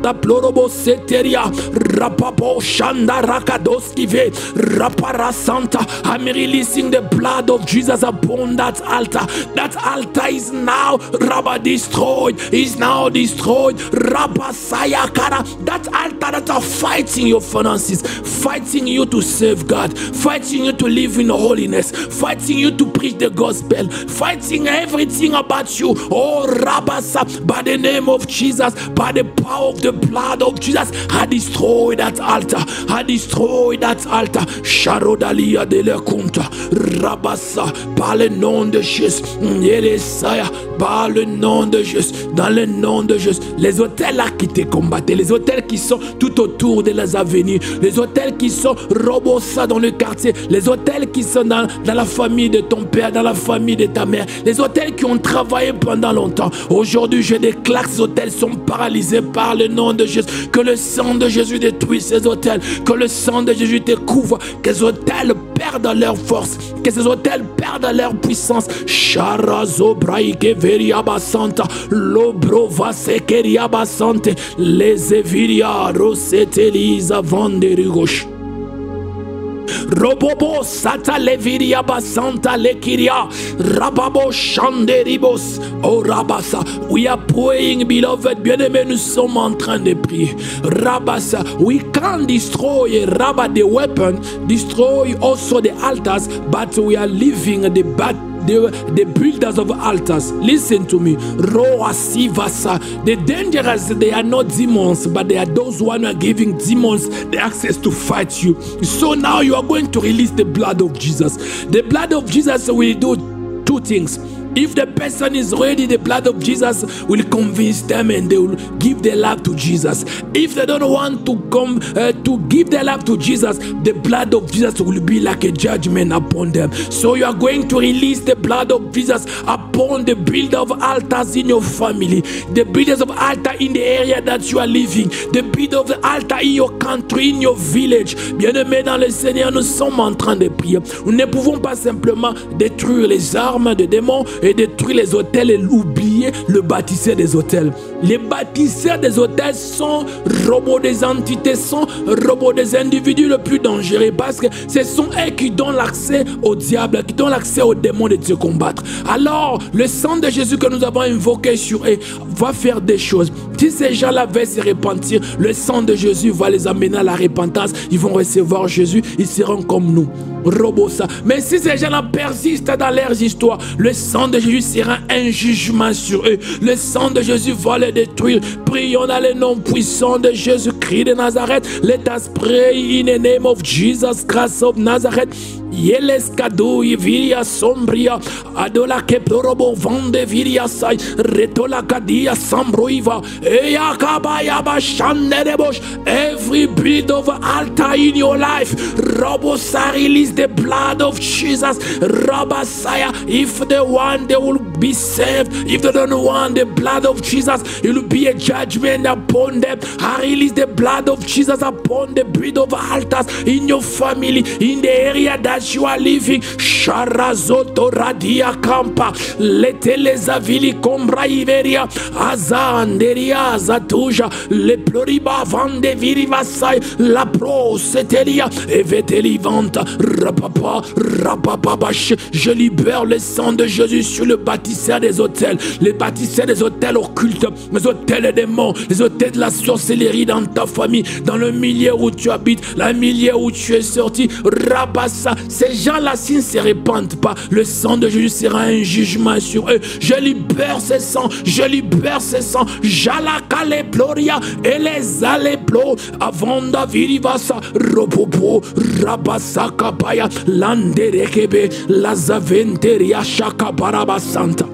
Santa Plorobo Seteria, Rapapo Shanda Rakadoskive, Rapara Santa. I'm releasing the blood of Jesus upon that altar. That altar is now destroyed. Is now destroyed. Sayakara. That altar that are fighting your finances, fighting you to serve God, fighting you to live in holiness, fighting you to preach the gospel, fighting everything about you. Oh Rabasa, by the name of Jesus, by the power of the blood of Jesus, I destroy that altar. I destroy that altar. Sharodalia de la Kunta, Rabasa, par le nom de Jésus, Yelesaya, par le nom de Jésus, dans le nom de Jésus. Les hôtels là qui te combattaient, les hôtels qui sont tout autour de les avenues, les hôtels qui sont robosa dans le quartier, les hôtels qui sont dans la famille de ton père, dans la famille de ta mère, les hôtels qui ont travaillé pendant longtemps. Aujourd'hui, je déclare que ces hôtels sont paralysés par le nom de Jésus. Que le sang de Jésus détruise ces hôtels, que le sang de Jésus te couvre, que ces hôtels perdent leur force, que ces hôtels perdent leur puissance. Sharazo braike veriaba santa, lobrova sekeriaba sante, les eviria rosetelisa vanderigosh. Robobo sata leviria basanta lekiria rababo shanderibos. Oh rabasa, we are praying, beloved, bien-aimés, nous sommes en train de prier. Rabasa, we can destroy the weapon, destroy also the altars, but we are leaving the builders of altars. Listen to me. The dangerous, they are not demons, but they are those who are giving demons the access to fight you. So now you are going to release the blood of Jesus. The blood of Jesus will do two things. If the person is ready, the blood of Jesus will convince them and they will give their life to Jesus. If they don't want to come to give their life to Jesus, the blood of Jesus will be like a judgment upon them. So you are going to release the blood of Jesus upon the builder of altars in your family, the builders of altar in the area that you are living, the builder of the altar in your country, in your village. Bien-aimés dans le Seigneur, nous sommes en train de prier. Nous ne pouvons pas simplement détruire les armes des démons et détruire les hôtels et oublier le bâtisseur des hôtels. Les bâtisseurs des hôtels sont robots des entités, sont robots des individus les plus dangereux, parce que ce sont eux qui donnent l'accès au diable, qui donnent l'accès aux démons de te combattre. Alors, le sang de Jésus que nous avons invoqué sur eux va faire des choses. Si ces gens-là veulent se repentir, le sang de Jésus va les amener à la repentance. Ils vont recevoir Jésus, ils seront comme nous. Robosa. Mais si ces gens-là persistent dans leurs histoires, le sang de Jésus sera un jugement sur eux. Le sang de Jésus va les détruire. Prions dans le nom puissant de Jésus-Christ de Nazareth. Let us pray in the name of Jesus Christ of Nazareth. Yeles kadui viria sombria adola keplorobo vande viria sai retola kadia sambroiva eya kabaya bashanderebosh. Every build of altar in your life, Robosa, release the blood of Jesus. Rabasaya, if they want, they will be saved. If they don't want the blood of Jesus, it will be a judgment upon them. I release the blood of Jesus upon the build of altars in your family, in the area that you are living. Sharazoto radia kampa leteleza vili kombra iveria azanderia zatuja le ploriba vande viri vasai la pro seteria eveteli vanta rapapa rapapa bash. Je libère le sang de Jésus sur le bâtisseur des hôtels, les bâtisseurs des hôtels occultes, les hôtels des démons, les hôtels de la sorcellerie dans ta famille, dans le milieu où tu habites, le milieu où tu es sorti. Rabassa, ces gens-là, s'ils ne se répandent pas, le sang de Jésus sera un jugement sur eux. Je libère ce sang, je libère ce sang. Jalaka les ploria et les aléplo avant d'avirivasa ropopo rabassa kapaya landerekebe lazaventeria shaka barabasanta.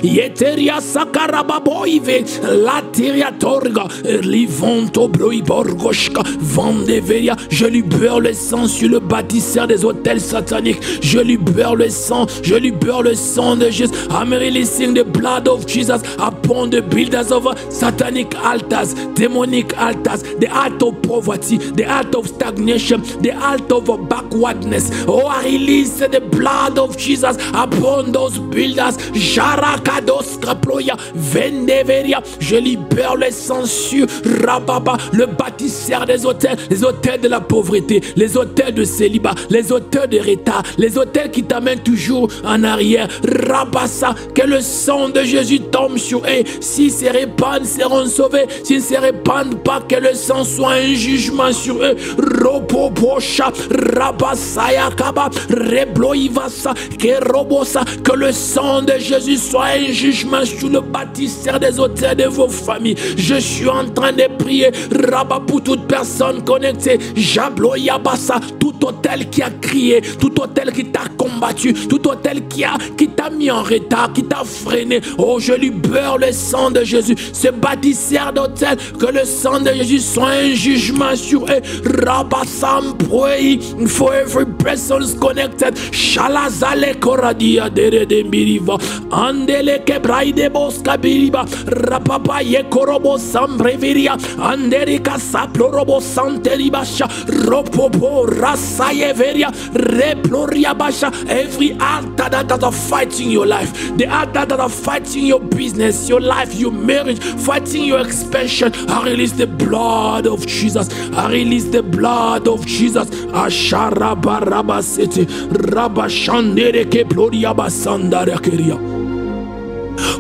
Yeteria sakarababoive lateria torga livonto broiborgoshka vandeveria. Je libère le sang sur le bâtisseur des hôtels sataniques. Je libère le sang, je libère le sang de Jésus. I'm releasing the blood of Jesus upon the builders of satanic altars, demonic altars, the alt of poverty, the alt of stagnation, the alt of backwardness. Oh, I release the blood of Jesus upon those builders. Jara Rakados Kaploya, Vendeveria, je libère les censures, Rababa, le bâtisseur des hôtels, les hôtels de la pauvreté, les hôtels de célibat, les hôtels de retard, les hôtels qui t'amènent toujours en arrière. Rabassa, que le sang de Jésus tombe sur eux. S'ils se répandent, seront sauvés. S'ils ne se répandent pas, que le sang soit un jugement sur eux. Robobocha, Rabasaya Kaba, Rebloivasa, Kerobosa, que le sang de Jésus soit un jugement sur le bâtisseur des hôtels de vos familles. Je suis en train de prier, Rabba, pour toute personne connectée. Jabloyabasa, tout hôtel qui a crié, tout hôtel qui t'a combattu, tout hôtel qui t'a mis en retard, qui t'a freiné. Oh, je libère le sang de Jésus. Ce bâtisseur d'hôtel, que le sang de Jésus soit un jugement sur eux. Rabasam, pray for every person connected. Shalazale koradia dere de mbiriva. Andele kebraide boska biriba. Rapapa ye korobo sambreviria. Anderika saplorobo santeribasha. Ropopo rasaye veria. Reploria basha. Every altar that are fighting your life, the altar that are fighting your business, your life, your marriage, fighting your expansion, I release the blood of Jesus. I release the blood of Jesus. Ashara baraba city, rabashandere ke ploria basandara keria.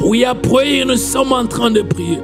We are praying, nous sommes en train de prier.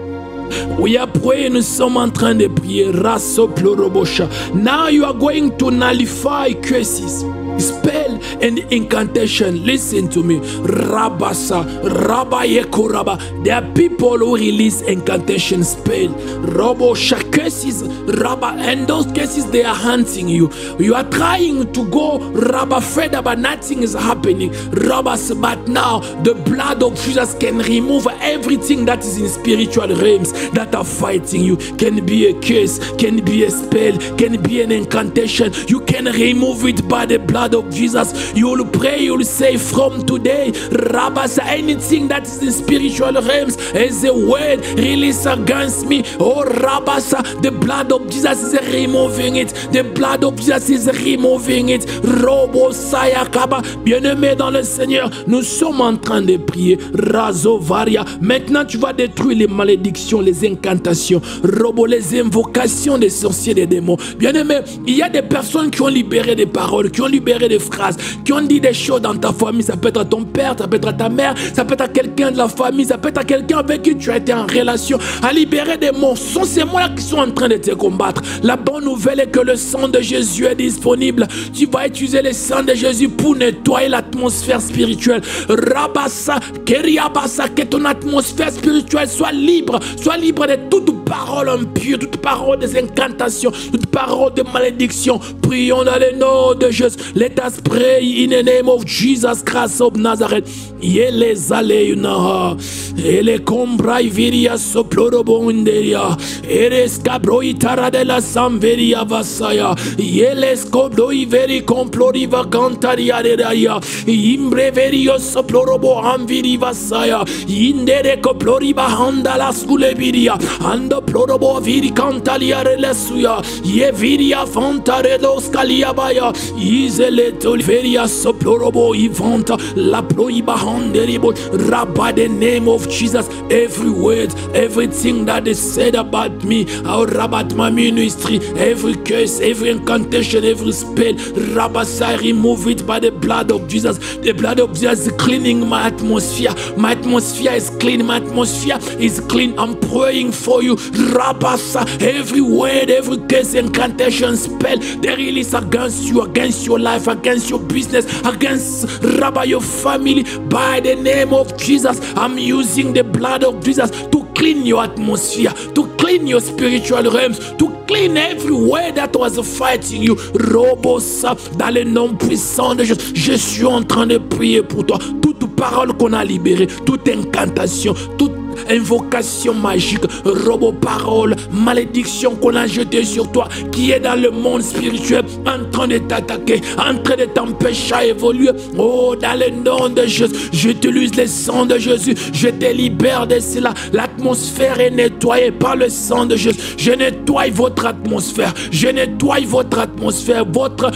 We are praying, nous sommes en train de prier. Raso plorobosha. Now you are going to nullify curses, spell and incantation. Listen to me. Rabasa, Rabayekoraba. There are people who release incantation spell. Robosha curses, Rabba, and those cases they are hunting you. You are trying to go Rabba further, but nothing is happening. Rabas, but now the blood of Jesus can remove everything that is in spiritual realms that are fighting you. Can be a curse, can be a spell, can be an incantation. You can remove it by the blood of Jesus. You will pray, you will say from today, Rabasa, anything that is in spiritual realms as a word released against me. Oh Rabasa, the blood of Jesus is removing it. The blood of Jesus is removing it. Robo Sayakaba. Bien-aimé dans le Seigneur, nous sommes en train de prier. Razovaria. Maintenant tu vas détruire les malédictions, les incantations, Robo, les invocations des sorciers, des démons. Bien-aimé, il y a des personnes qui ont libéré des paroles, qui ont libéré des phrases, qui ont dit des choses dans ta famille. Ça peut être à ton père, ça peut être à ta mère, ça peut être à quelqu'un de la famille, ça peut être à quelqu'un avec qui tu as été en relation, à libérer des mots. Ce sont ces mots-là qui sont en train de te combattre. La bonne nouvelle est que le sang de Jésus est disponible. Tu vas utiliser le sang de Jésus pour nettoyer l'atmosphère spirituelle. Rabassa, Keriabassa, que ton atmosphère spirituelle soit libre de toute parole impure, toute parole des incantations, toute parole de malédiction. Prions dans le nom de Jésus. Let us pray in the name of Jesus Christ of Nazareth. Yele zaleuna, ele combrai viria soplorobonderia, eres cabroi de la samveria vasaya, yele scobloi veri comploriva cantaria de daia, imbreverio soplorobo anviri vasaya, indere coploriva handa la sculeviria, ando plorobo viri cantalia relasuya, ye viria fontare dos caliabaya, izele tolveria soplorobo ivanta, la ploiba handeribo, rabba the name of Jesus. Every word, everything that is said about me, or about my ministry, every curse, every incantation, every spell, Rabasai, remove it by the blood of Jesus. The blood of Jesus is cleaning my atmosphere. My atmosphere is clean. My atmosphere is clean. I'm praying for you. Rabasa, every word, every curse, incantation, spell, they release against you, against your life, against your business, against Rabba, your family. By the name of Jesus, I'm using the blood of Jesus to clean your atmosphere, to clean your spiritual realms, to clean every word that was fighting you. Robosa, dans le nom puissant de Jésus, je suis en train de prier pour toi. Toute parole qu'on a libérée, toute incantation, toute invocation magique, robo parole, malédiction qu'on a jetée sur toi, qui est dans le monde spirituel, en train de t'attaquer, en train de t'empêcher à évoluer. Oh, dans le nom de Jésus, j'utilise le sang de Jésus, je te libère de cela. l'atmosphère est nettoyée par le sang de Jésus. Je nettoie votre atmosphère. Je nettoie votre atmosphère. Votre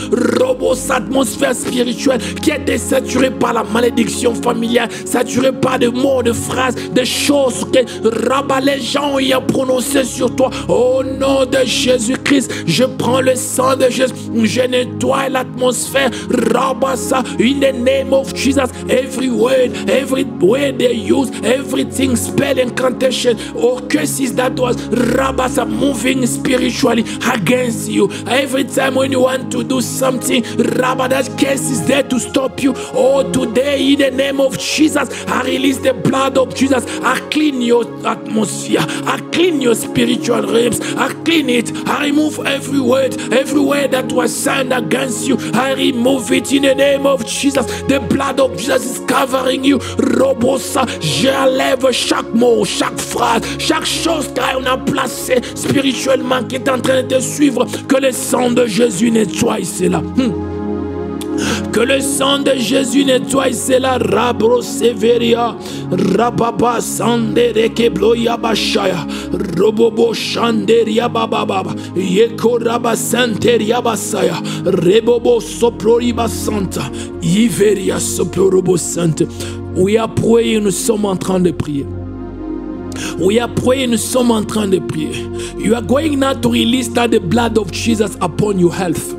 atmosphère spirituelle qui était saturée par la malédiction familiale, saturée par des mots, de phrases, des choses que les gens ont prononcées sur toi. Au nom de Jésus-Christ, je prends le sang de Jésus. Je nettoie l'atmosphère. Rabasa, in the name of Jesus, every word they use, everything, spell, incantation, or curses that was Rabasa moving spiritually against you. Every time when you want to do something, Rabba, that curse is there to stop you. Oh, today in the name of Jesus, I release the blood of Jesus. I clean your atmosphere. I clean your spiritual realms. I clean it. I remove every word that was signed against you. I remove it in the name of Jesus. The blood of Jesus is covering you. Robosa, j'enlève chaque mot, chaque phrase, chaque chose qu'on a placée spirituellement qui est en train de te suivre. Que le sang de Jésus nettoie cela. Que le sang de Jésus nettoie cela. Rabro severia, rababa sandere kebloya bashaya, robobo shanderia bababa, yeko raba santeria basaya, rebobo soploriba santa, iveria soplorobo santa. We are praying, nous sommes en train de prier. We are praying, nous sommes en train de prier. You are going now to release that the blood of Jesus upon your health.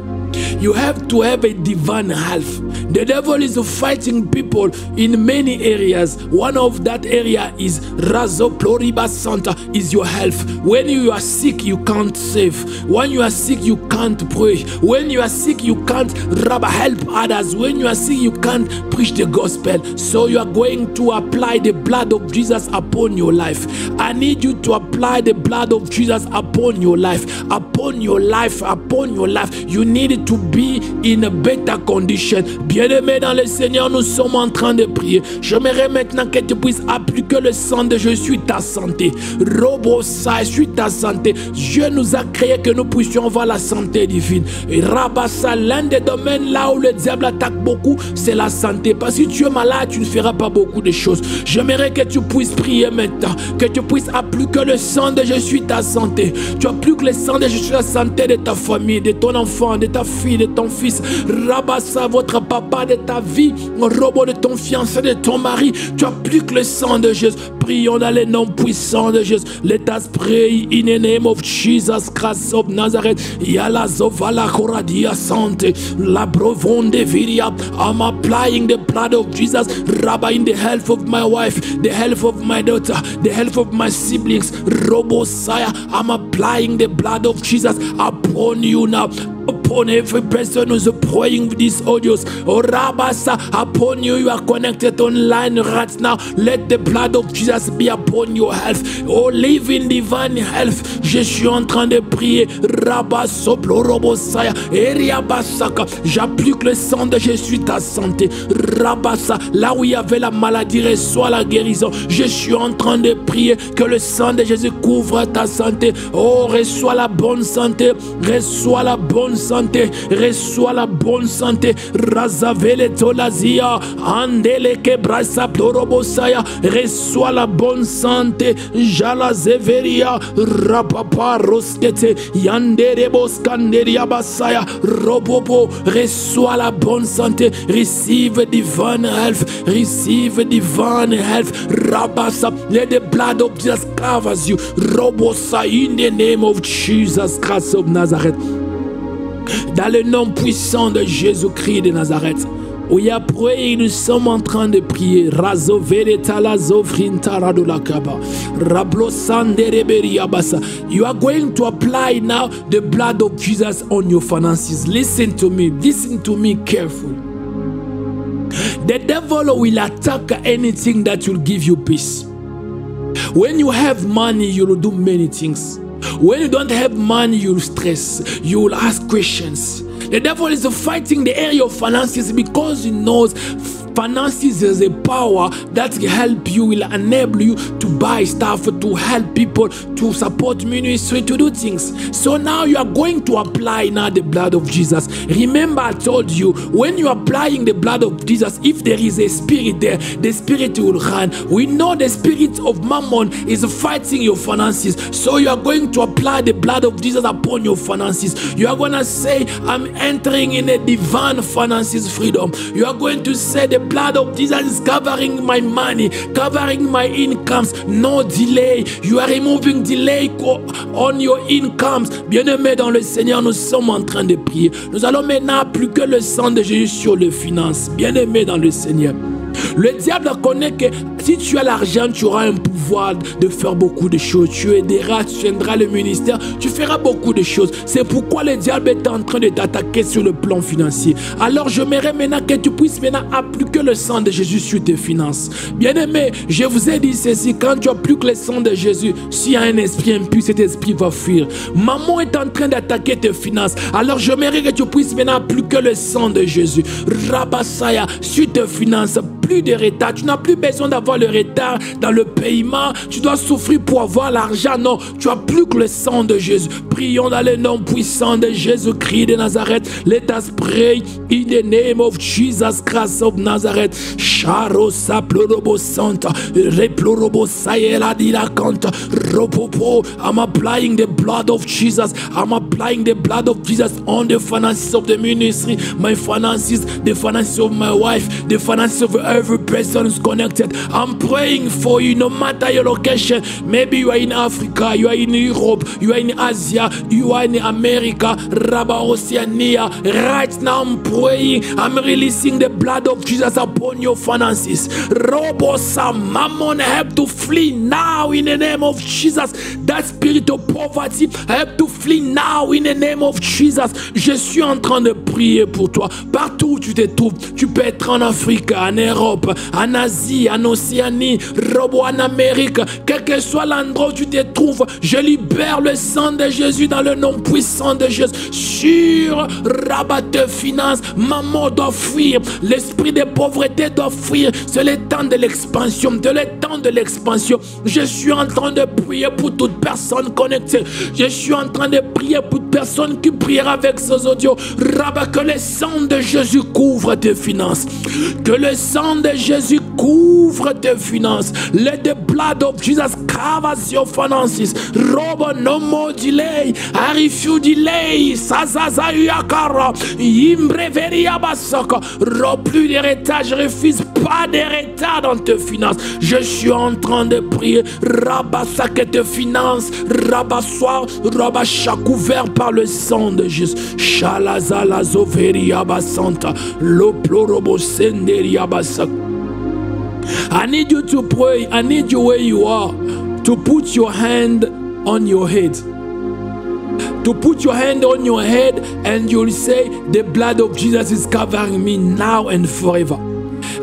You have to have a divine health. The devil is fighting people in many areas. One of that area is Razo Ploriba Santa, is your health. When you are sick, you can't save. When you are sick, you can't pray. When you are sick, you can't help others. When you are sick, you can't preach the gospel. So you are going to apply the blood of Jesus upon your life. I need you to apply the blood of Jesus upon your life. Upon your life, upon your life. You need it to be in a better condition. Bien-aimé dans le Seigneur, nous sommes en train de prier. J'aimerais maintenant que tu puisses appliquer le sang de Jésus sur ta santé. Robosa, sur ta santé. Dieu nous a créé que nous puissions voir la santé divine. Et Rabassa, l'un des domaines là où le diable attaque beaucoup, c'est la santé. Parce que si tu es malade, tu ne feras pas beaucoup de choses. J'aimerais que tu puisses prier maintenant. Que tu puisses appliquer le sang de Jésus sur ta santé. Tu appliques le sang de Jésus sur la santé de ta famille, de ton enfant, de ta fille, de ton fils. Rabassa, votre papa, de ta vie, robot de ton fiancé, de ton mari. Tu appliques le sang de Jésus. Prions dans le nom puissant de Jésus. Let us pray in the name of Jesus Christ of Nazareth. Yala zovala koradia sante. La brovonde viria. I'm applying the blood of Jesus. Rabba, in the health of my wife, the health of my daughter, the health of my siblings. Robo Saya, I'm applying the blood of Jesus upon you now. Upon every person who's praying with these audios. Oh Rabasa, upon you, you are connected online right now. Let the blood of Jesus be upon your health. Oh, live in divine health. Je suis en train de prier. Rabaso Plorobosaya, Eriabasaka. J'applique le sang de Jésus ta santé. Rabasa, là où il y avait la maladie, reçois la guérison. Je suis en train de prier que le sang de Jésus couvre ta santé. Oh, reçois la bonne santé. Reçois la bonne santé, reçois la bonne santé. Razavele tolazia, andele kebrasa plorobosaya, reçois la bonne santé. Jala zeveria, rapapa roskete, yandere boskanderia basaya, robobo, reçois la bonne santé. Receive divine health, receive divine health. Rabasa, let the blood of Jesus covers you. Robosa, in the name of Jesus Christ of Nazareth. Dans le nom puissant de Jésus-Christ de Nazareth. We are praying, nous sommes en train de prier. Razo vereta la zofrinta radulakaba. Rablo sandereberia basa. You are going to apply now the blood of Jesus on your finances. Listen to me carefully. The devil will attack anything that will give you peace. When you have money, you will do many things. When you don't have money, you'll stress. You will ask questions. The devil is fighting the area of finances because he knows Finances is a power that help you, will enable you to buy stuff, to help people, to support ministry, to do things. So now you are going to apply now the blood of Jesus. Remember, I told you, when you are applying the blood of Jesus, if there is a spirit there, the spirit will run. We know the spirit of Mammon is fighting your finances. So you are going to apply the blood of Jesus upon your finances. You are going to say, I'm entering in a divine finances freedom. You are going to say, the blood of Jesus is covering my money, covering my incomes. No delay. You are removing delay on your incomes. Bien-aimés dans le Seigneur, nous sommes en train de prier. Nous allons maintenant plus que le sang de Jésus sur les finances. Bien-aimés dans le Seigneur. Le diable connaît que si tu as l'argent, tu auras un pouvoir de faire beaucoup de choses. Tu aideras, tu tiendras le ministère, tu feras beaucoup de choses. C'est pourquoi le diable est en train de t'attaquer sur le plan financier. Alors j'aimerais maintenant que tu puisses maintenant appliquer le sang de Jésus sur tes finances. Bien-aimé, je vous ai dit ceci, quand tu appliques le sang de Jésus, s'il y a un esprit impur, cet esprit va fuir. Maman est en train d'attaquer tes finances. Alors j'aimerais que tu puisses maintenant appliquer le sang de Jésus. Rabassaya sur tes finances. Plus de retard, tu n'as plus besoin d'avoir le retard dans le paiement, tu dois souffrir pour avoir l'argent, non, tu as plus que le sang de Jésus. Prions dans le nom puissant de Jésus-Christ de Nazareth. Let us pray in the name of Jesus Christ of Nazareth. Sharo saplorobo santa, replorobo sayela di la canta, ropopo. I'm applying the blood of Jesus. I'm applying the blood of Jesus on the finances of the ministry, my finances, the finances of my wife, the finances of every person is connected. I'm praying for you no matter your location. Maybe you are in Africa, you are in Europe, you are in Asia, you are in America, Rabba Oceania. Right now I'm praying, I'm releasing the blood of Jesus upon your finances. Robosa, Mammon, help to flee now in the name of Jesus. That spirit of poverty, help to flee now in the name of Jesus. Je suis en train de prier pour toi. Partout où tu te trouves, tu peux être en Afrique, en Europe, en Asie, en Océanie, en Amérique, quel que soit l'endroit où tu te trouves, je libère le sang de Jésus dans le nom puissant de Jésus sur rabat de finances. Maman doit fuir, l'esprit de pauvreté doit fuir. C'est le temps de l'expansion, Je suis en train de prier pour toute personne connectée. Je suis en train de prier pour toute personne qui priera avec ces audios. Rabat, que le sang de Jésus couvre tes finances. Que le sang de Jésus couvre tes finances. Let the blood of Jesus cover your finances. Robo, no more delay. I refuse delay. Sazaza yakara. Imbreveria basaka. Plus de retard. Je refuse pas de retard dans tes finances. Je suis en train de prier. Rabassa que tes finances. Rabassoir. Rabasha couvert par le sang de Jésus. Shalazala zoveria basanta. Loplorobo senderia basaka. I need you to pray. I need you where you are to put your hand on your head. To put your hand on your head and you'll say, the blood of Jesus is covering me now and forever.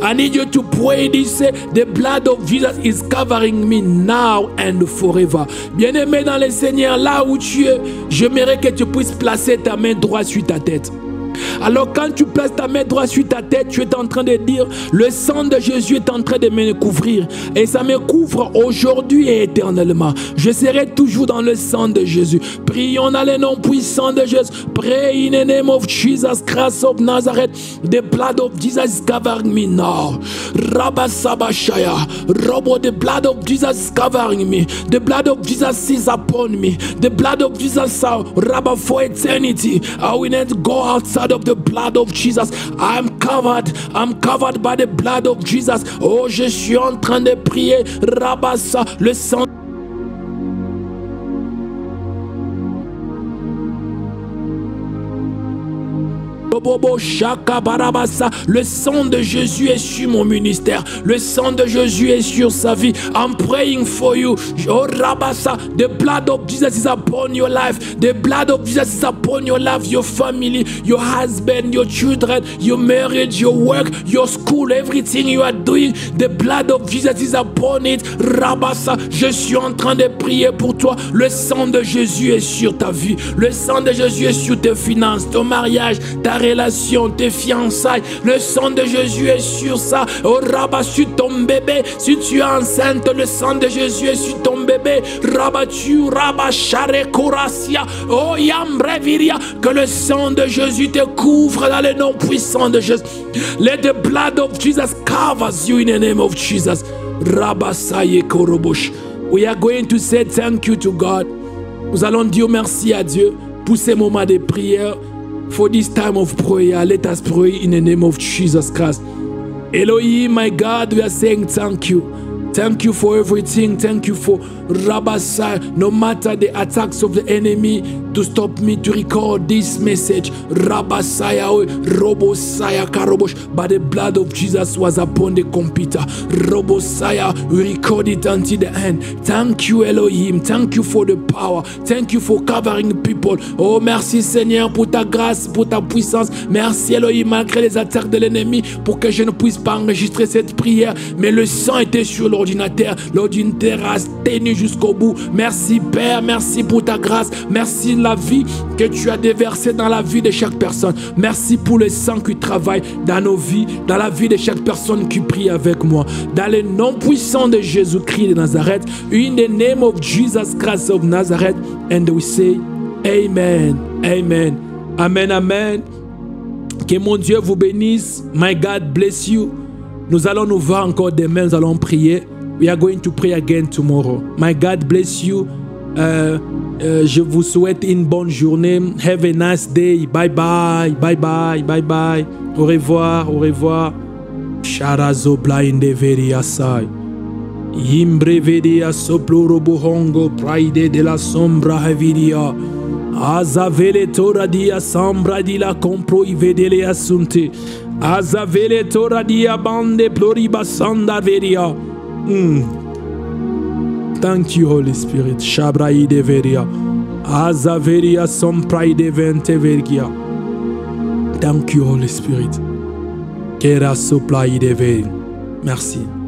I need you to pray this, say, the blood of Jesus is covering me now and forever. Bien-aimé dans le Seigneur, là où tu es, j'aimerais que tu puisses placer ta main droite sur ta tête. Alors quand tu places ta main droite sur ta tête, tu es en train de dire, le sang de Jésus est en train de me couvrir. Et ça me couvre aujourd'hui et éternellement. Je serai toujours dans le sang de Jésus. Prions dans le nom puissant de Jésus. Pray in the name of Jesus Christ of Nazareth. The blood of Jesus is covering me now. Rabba Sabashaya. Robo, the blood of Jesus is covering me. The blood of Jesus is upon me. The blood of Jesus, Rabba, for eternity. I will not go outside of the blood of Jesus. I'm covered by the blood of Jesus. Oh, je suis en train de prier. Rabassa, le sang. Le sang de Jésus est sur mon ministère. Le sang de Jésus est sur sa vie. I'm praying for you. Oh, Rabasa, the blood of Jesus is upon your life. The blood of Jesus is upon your life, your family, your husband, your children, your marriage, your work, your school, everything you are doing. The blood of Jesus is upon it. Rabasa, je suis en train de prier pour toi. Le sang de Jésus est sur ta vie. Le sang de Jésus est sur tes finances, ton mariage, ta relation, tes fiançailles. Le sang de Jésus est sur ça. Oh Rabba, sur ton bébé. Si tu es enceinte, le sang de Jésus est sur ton bébé. Rabba, tu Rabba, Share Korasia. Oh Yambreviria. Que le sang de Jésus te couvre dans le nom puissant de Jésus. Let the blood of Jesus covers you in the name of Jesus. Rabba Saye Korobosh. We are going to say thank you to God. Nous allons dire merci à Dieu pour ces moments de prière. For this time of prayer, let us pray in the name of Jesus Christ. Elohim, my God, we are saying thank you. Thank you for everything. Thank you for Rabasai. No matter the attacks of the enemy to stop me to record this message, Rabasaya, Robosaya, Karobosh, but the blood of Jesus was upon the computer. Robosaya, we record it until the end. Thank you, Elohim. Thank you for the power. Thank you for covering people. Oh, merci Seigneur pour ta grâce, pour ta puissance. Merci Elohim, malgré les attaques de l'ennemi, pour que je ne puisse pas enregistrer cette prière. Mais le sang était sur l'ordinateur. L'ordinateur a tenu jusqu'au bout. Merci Père, merci pour ta grâce. Merci de la vie que tu as déversée dans la vie de chaque personne. Merci pour le sang qui travaille dans nos vies, dans la vie de chaque personne qui prie avec moi. Dans le nom puissant de Jésus-Christ de Nazareth, in the name of Jesus Christ of Nazareth, and we say Amen, Amen, Amen, Amen. Que mon Dieu vous bénisse. My God bless you. Nous allons nous voir encore demain, nous allons prier. We are going to pray again tomorrow. My God bless you. Je vous souhaite une bonne journée. Have a nice day. Bye bye. Bye bye. Bye bye. Au revoir. Au revoir. Sharazo blind veria sai. Imbre vedia soploro bohongo praide de la sombra hevidia. Azavele tora dia sombra di la compro i vedele assunte. Azavele tora dia bande ploriba sanda veria. Thank you, Holy Spirit. Shabrai de veria. Azaveria somprai de vente vergia. Thank you, Holy Spirit. Kera soplai de veria. Merci.